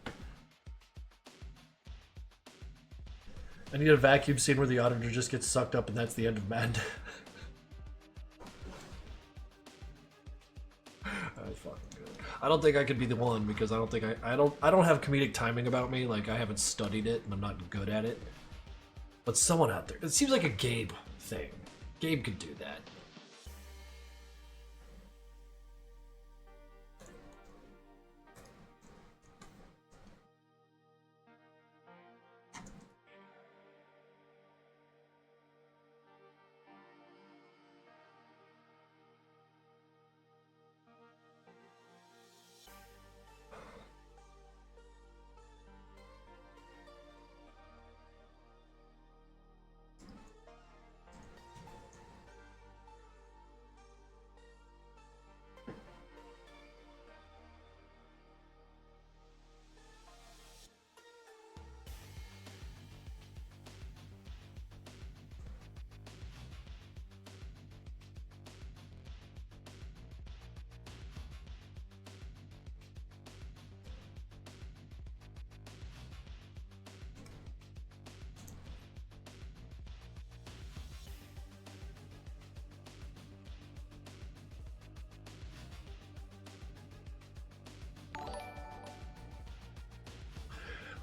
I need a vacuum scene where the auditor just gets sucked up and that's the end of Mad. That's fucking good. I don't think I could be the one because I don't think I don't have comedic timing about me. Like I haven't studied it and I'm not good at it. But someone out there. It seems like a Gabe thing. Gabe could do that.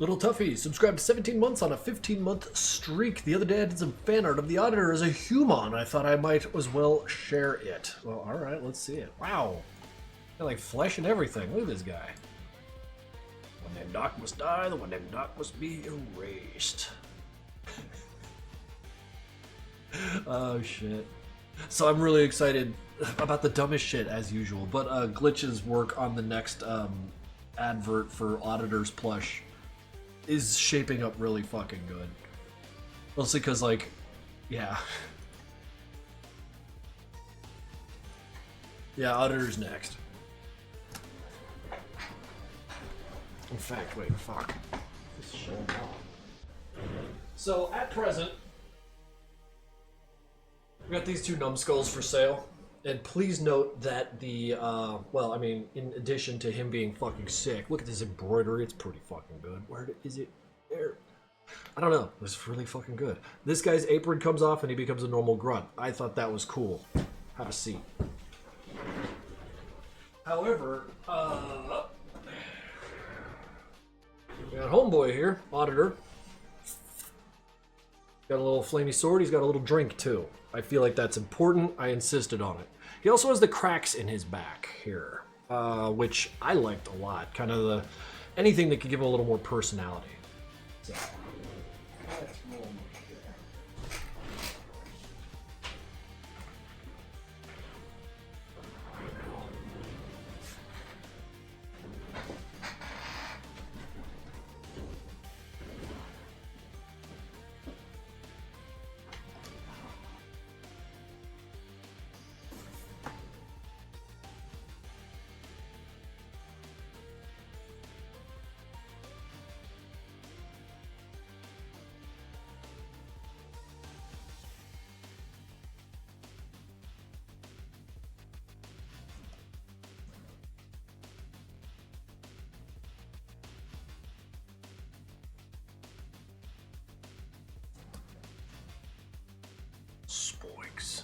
Little Tuffy subscribed 17 months on a 15-month streak. The other day I did some fan art of the auditor as a human. I thought I might as well share it. Well, alright, let's see it. Wow. Got like flesh and everything. Look at this guy. One named Doc must die, the one named Doc must be erased. Oh shit. So I'm really excited about the dumbest shit as usual, but Glitch's work on the next advert for Auditor's plush is shaping up really fucking good. Mostly because, like, yeah. Yeah, Auditor's next. In fact, wait, fuck. This shit. So, at present, we got these two numbskulls for sale. And please note that the, well, I mean, in addition to him being fucking sick, look at this embroidery, it's pretty fucking good. Where is it? There. I don't know, it's really fucking good. This guy's apron comes off and he becomes a normal grunt. I thought that was cool. Have a seat. However, we got Homeboy here, Auditor. Got a little flamey sword, he's got a little drink too. I feel like that's important, I insisted on it. He also has the cracks in his back here, which I liked a lot. Kind of the anything that could give him a little more personality. So. Spoiks.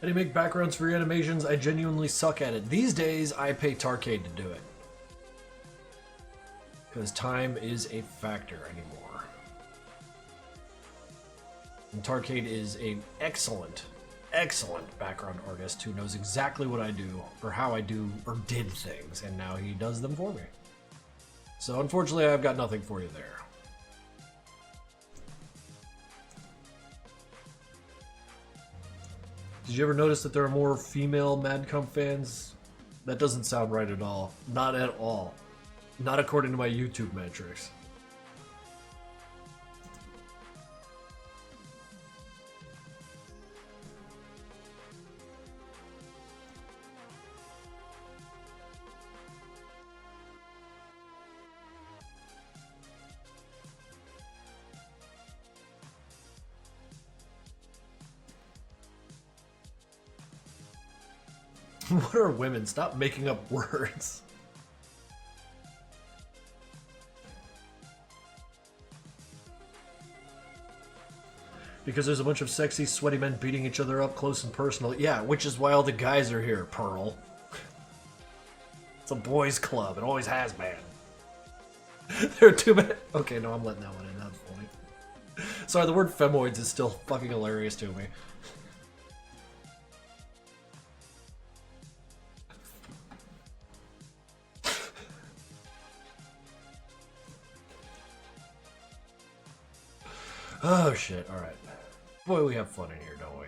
How do you make backgrounds for your animations? I genuinely suck at it. These days, I pay Tarcade to do it. Because time is a factor anymore. And Tarcade is an excellent background artist who knows exactly what I do, or how I do, or did things, and now he does them for me. So unfortunately, I've got nothing for you there. Did you ever notice that there are more female Madcom fans? That doesn't sound right at all. Not at all. Not according to my YouTube metrics. What are women? Stop making up words. Because there's a bunch of sexy, sweaty men beating each other up close and personal. Yeah, which is why all the guys are here, Pearl. It's a boys' club. It always has been. There are too many... Okay, no, I'm letting that one in. That's funny. Sorry, the word femoids is still fucking hilarious to me. Oh, shit. All right. Boy, we have fun in here, don't we?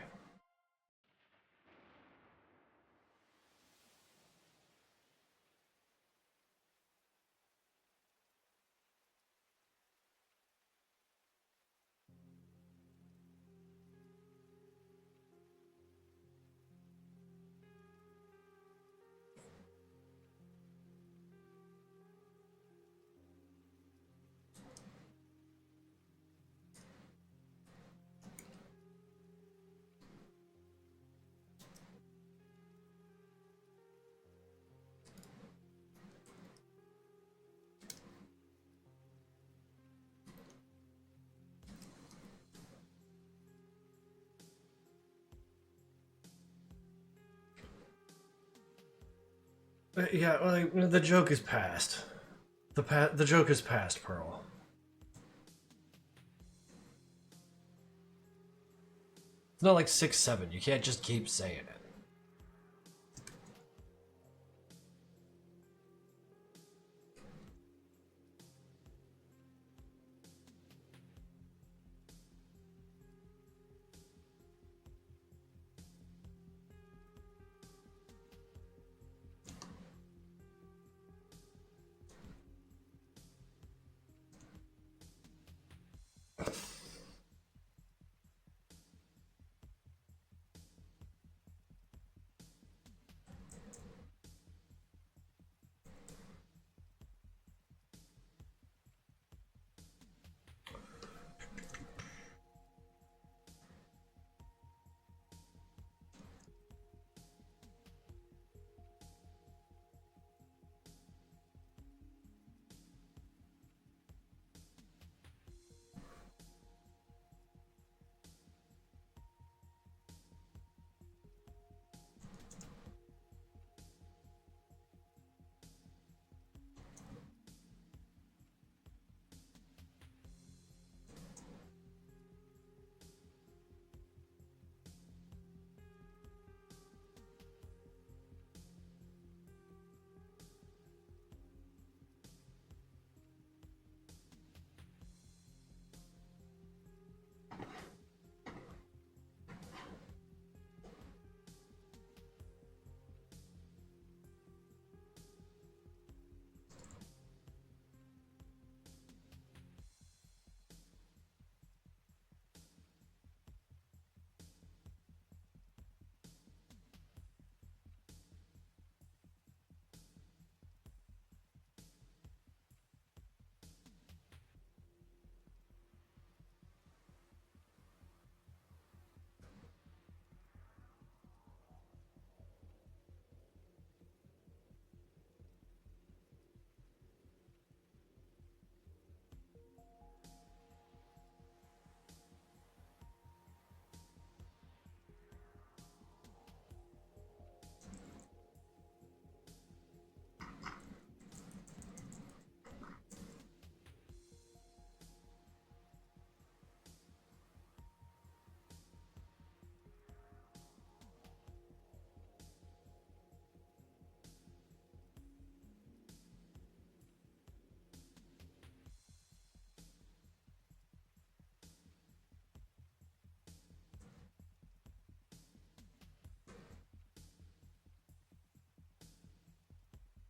Yeah, like, the joke is past. The joke is past, Pearl. It's not like 6'7". You can't just keep saying it.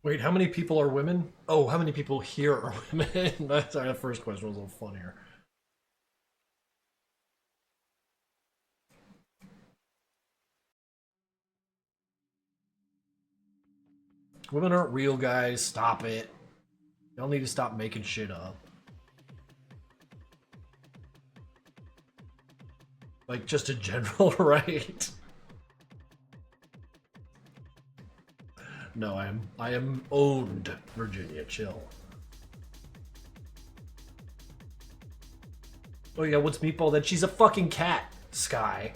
Wait, how many people are women? Oh, how many people here are women? That's our first question was a little funnier. Women aren't real, guys. Stop it. Y'all need to stop making shit up. Like, just in general, right? No, I am owned, Virginia. Chill. Oh yeah, what's Meatball then? She's a fucking cat, Sky.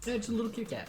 Yeah, it's a little Kit Kat.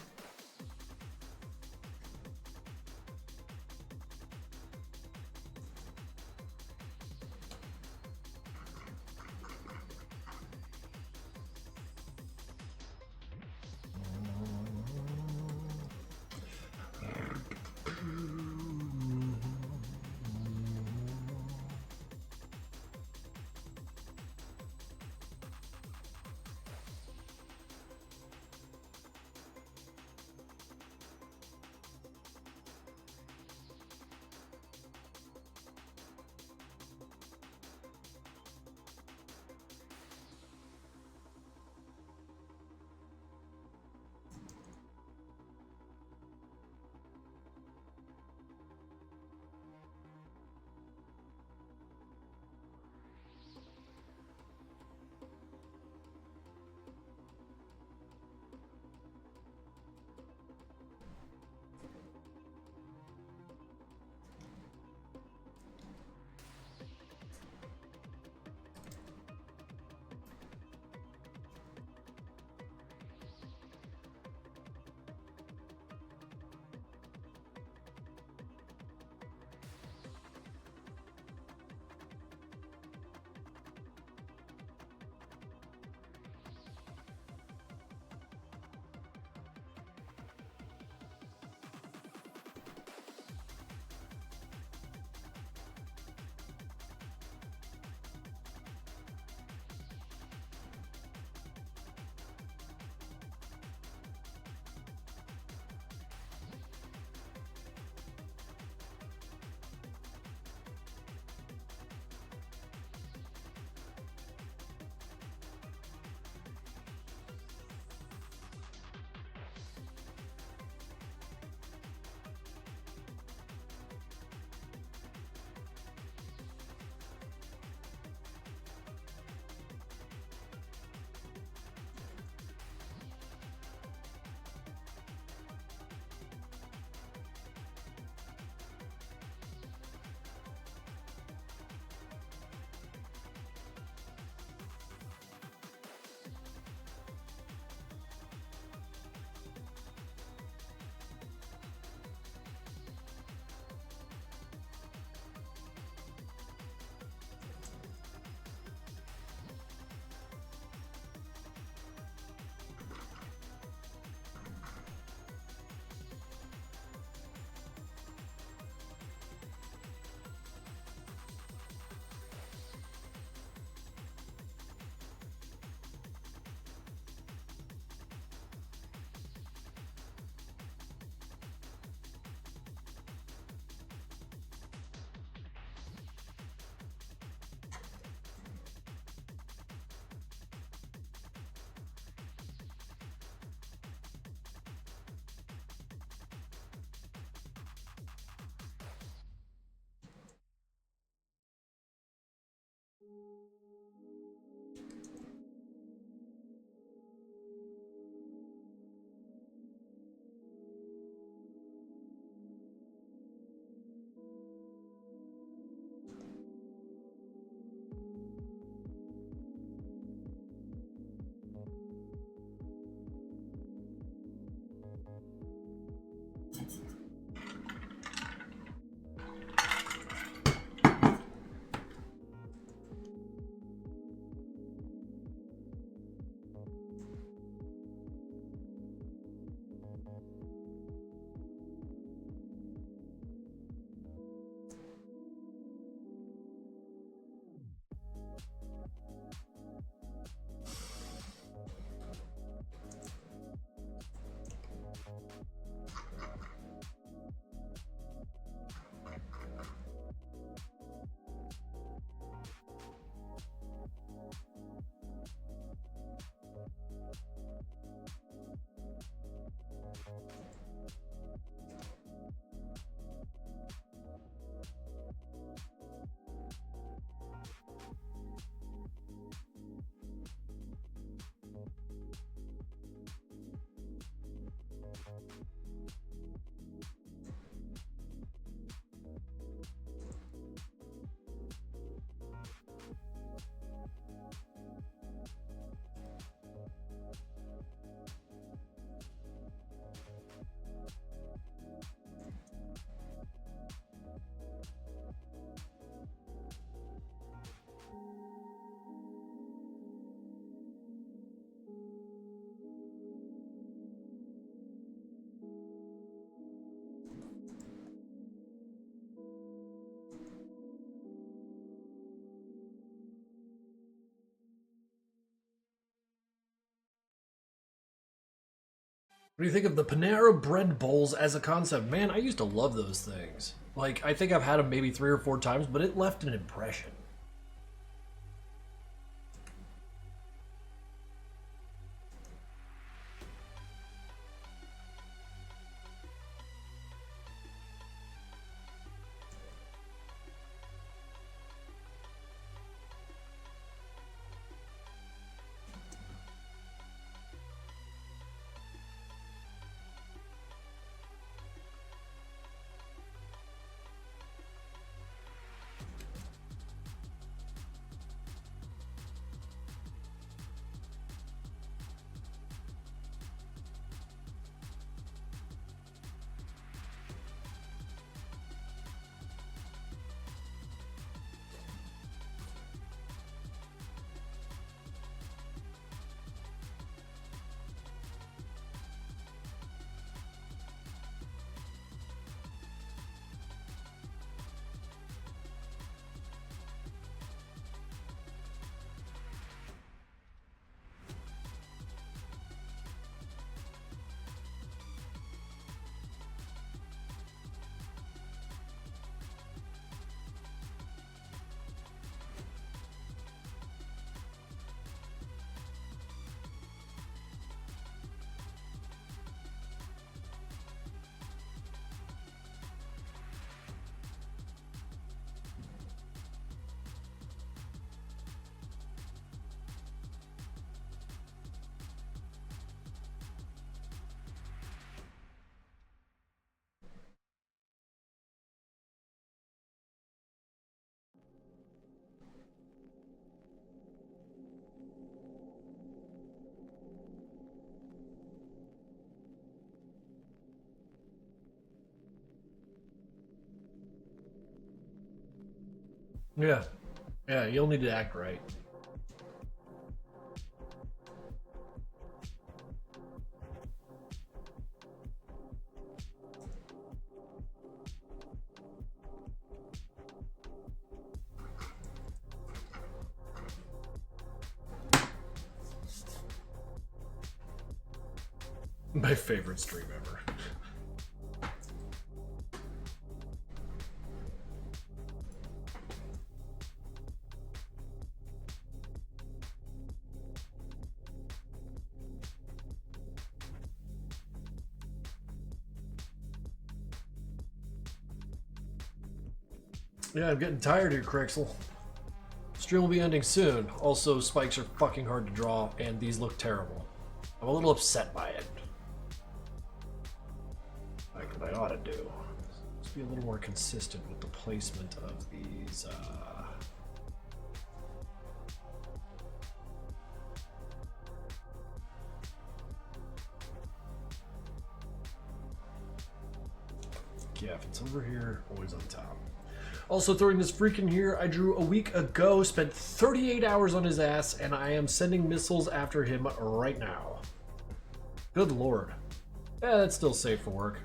What do you think of the Panera bread bowls as a concept? Man, I used to love those things. Like, I think I've had them maybe 3 or 4 times, but it left an impression. Yeah. Yeah, you'll need to act right. My favorite stream ever. Yeah, I'm getting tired here, Krixel. Stream will be ending soon. Also, spikes are fucking hard to draw, and these look terrible. I'm a little upset by it. Like what I ought to do. Let's be a little more consistent with the placement of these, Yeah, if it's over here, always on top. Also, throwing this freak in here, I drew a week ago, spent 38 hours on his ass, and I am sending missiles after him right now. Good lord. Yeah, that's still safe for work.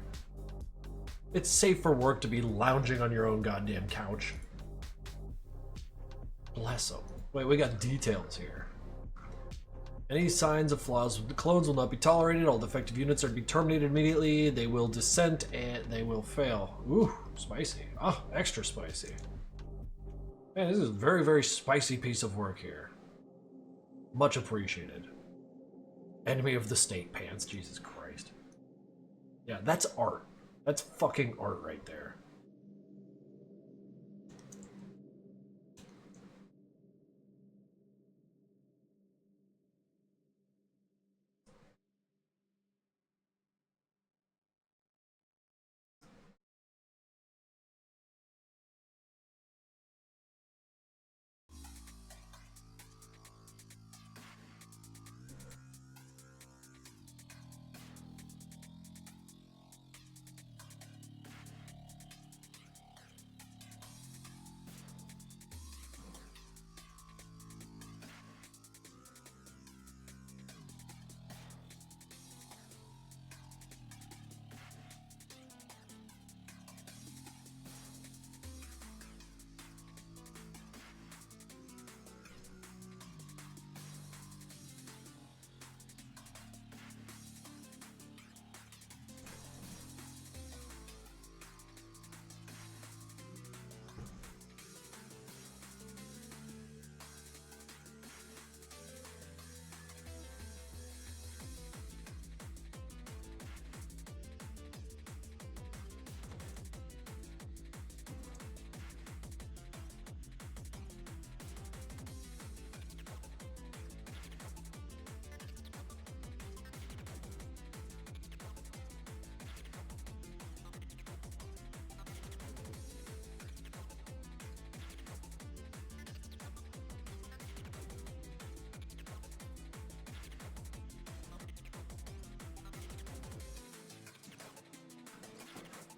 It's safe for work to be lounging on your own goddamn couch. Bless him. Wait, we got details here. Any signs of flaws with the clones will not be tolerated. All defective units are to be terminated immediately. They will dissent and they will fail. Ooh, spicy. Oh, extra spicy. Man, this is a very, very spicy piece of work here. Much appreciated. Enemy of the state pants, Jesus Christ. Yeah, that's art. That's fucking art right there.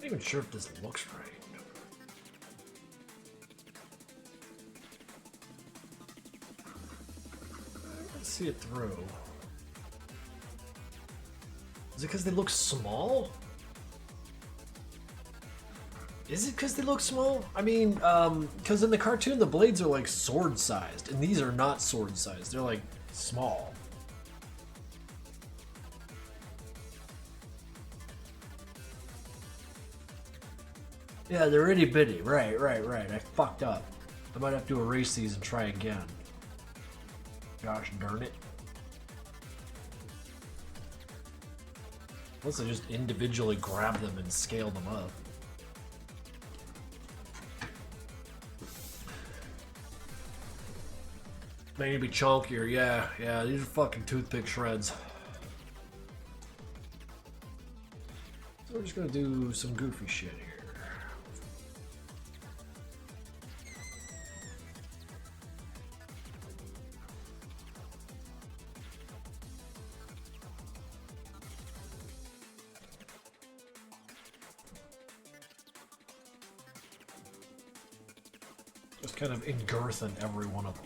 even sure if this looks right. Let's see it through. Is it because they look small? Is it because they look small? I mean, because in the cartoon the blades are like sword-sized, and these are not sword-sized. They're like small. Yeah, they're itty bitty. Right. I fucked up. I might have to erase these and try again. Gosh darn it. Unless I just individually grab them and scale them up. They need to be chunkier, yeah, these are fucking toothpick shreds. So we're just gonna do some goofy shit here. Just kind of in girth in every one of them.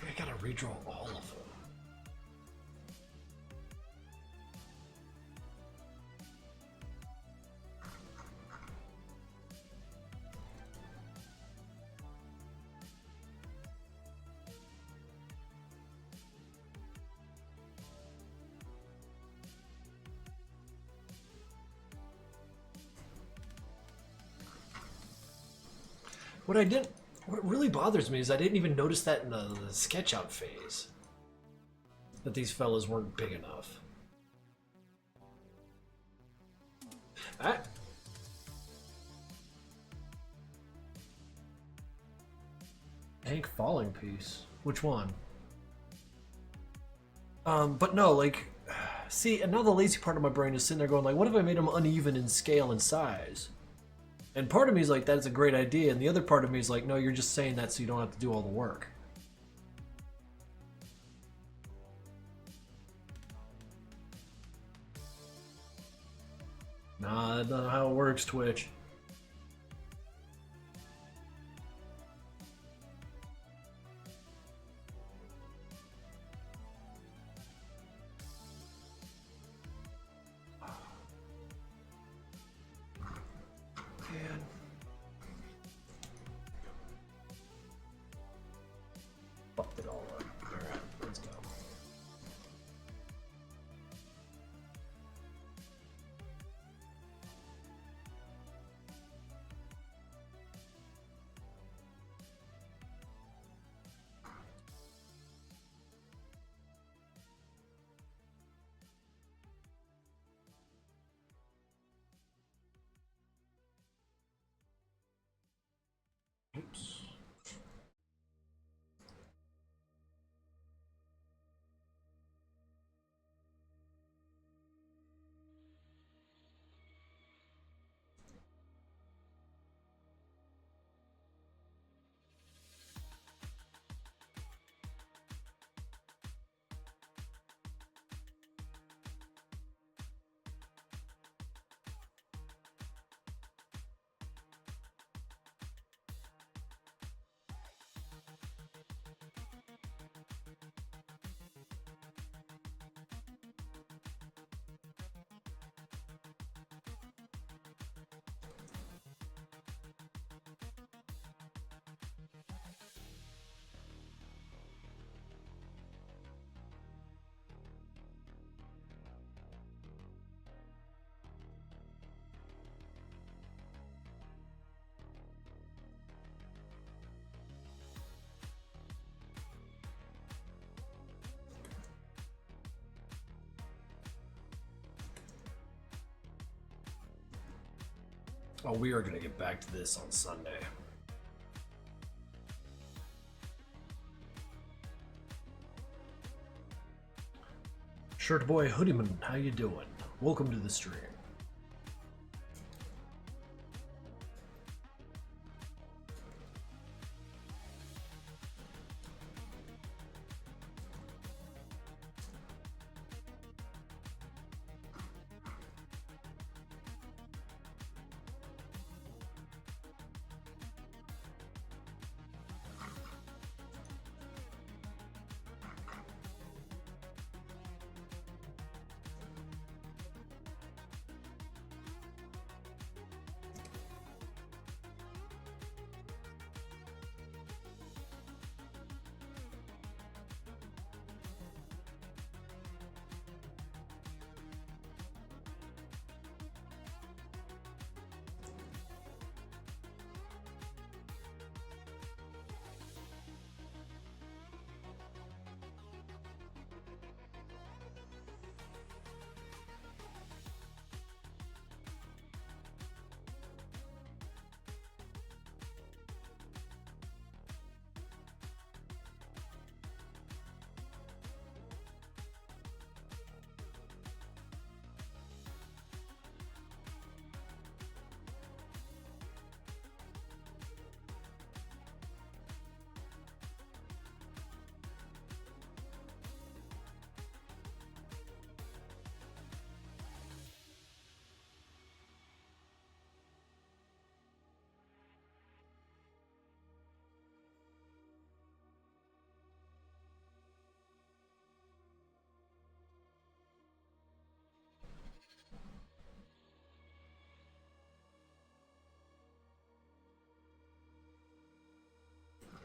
I gotta redraw all of them. What really bothers me is I didn't even notice that in the sketch out phase. That these fellas weren't big enough. Hank Falling Piece. Which one? But no, like, See, and now the lazy part of my brain is sitting there going like, what if I made them uneven in scale and size? And part of me is like, that's a great idea, and the other part of me is like, no, you're just saying that so you don't have to do all the work. Nah, that's not how it works, Twitch. Man. Fucked it all up. Alright, let's go. Oops. Oh, we are gonna get back to this on Sunday. Shirt Boy Hoodieman, how you doing? Welcome to the stream.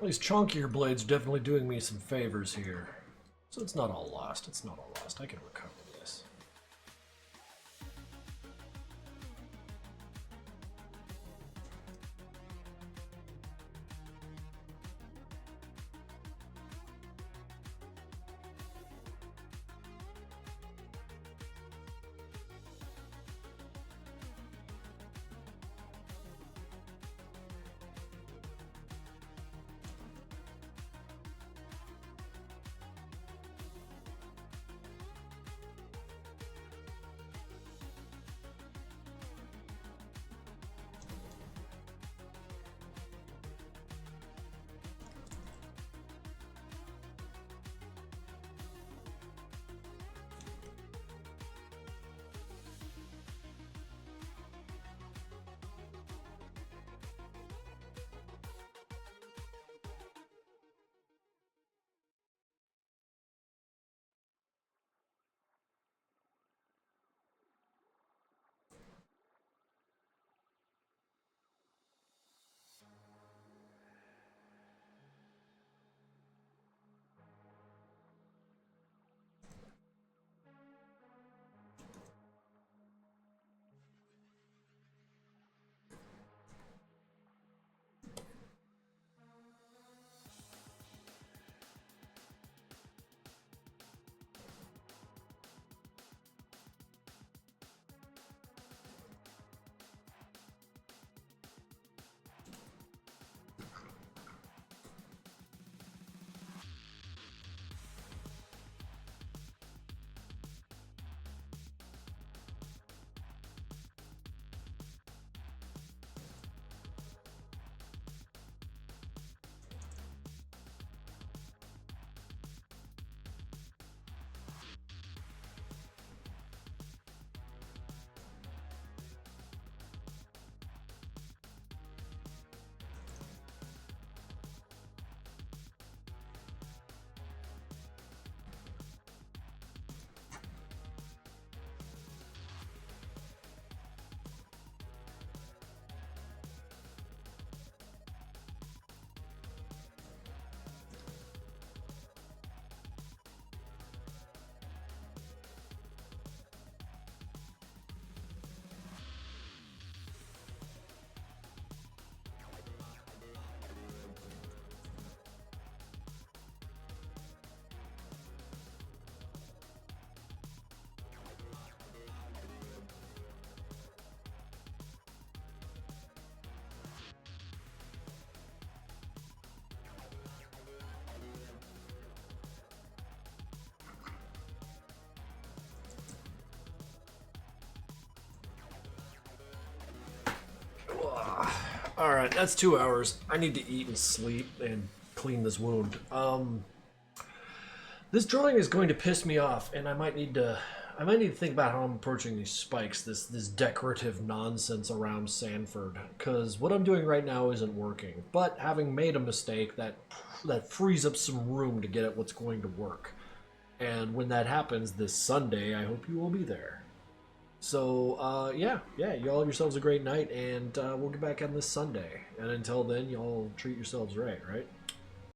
These chunkier blades definitely doing me some favors here. So it's not all lost. It's not all lost. I can recover this. Alright, that's 2 hours. I need to eat and sleep and clean this wound. This drawing is going to piss me off, and I might need to think about how I'm approaching these spikes, this decorative nonsense around Sanford, because what I'm doing right now isn't working. But having made a mistake, that frees up some room to get at what's going to work. And when that happens this Sunday, I hope you will be there. So, yeah, y'all have yourselves a great night, and we'll get back on this Sunday. And until then, y'all treat yourselves right?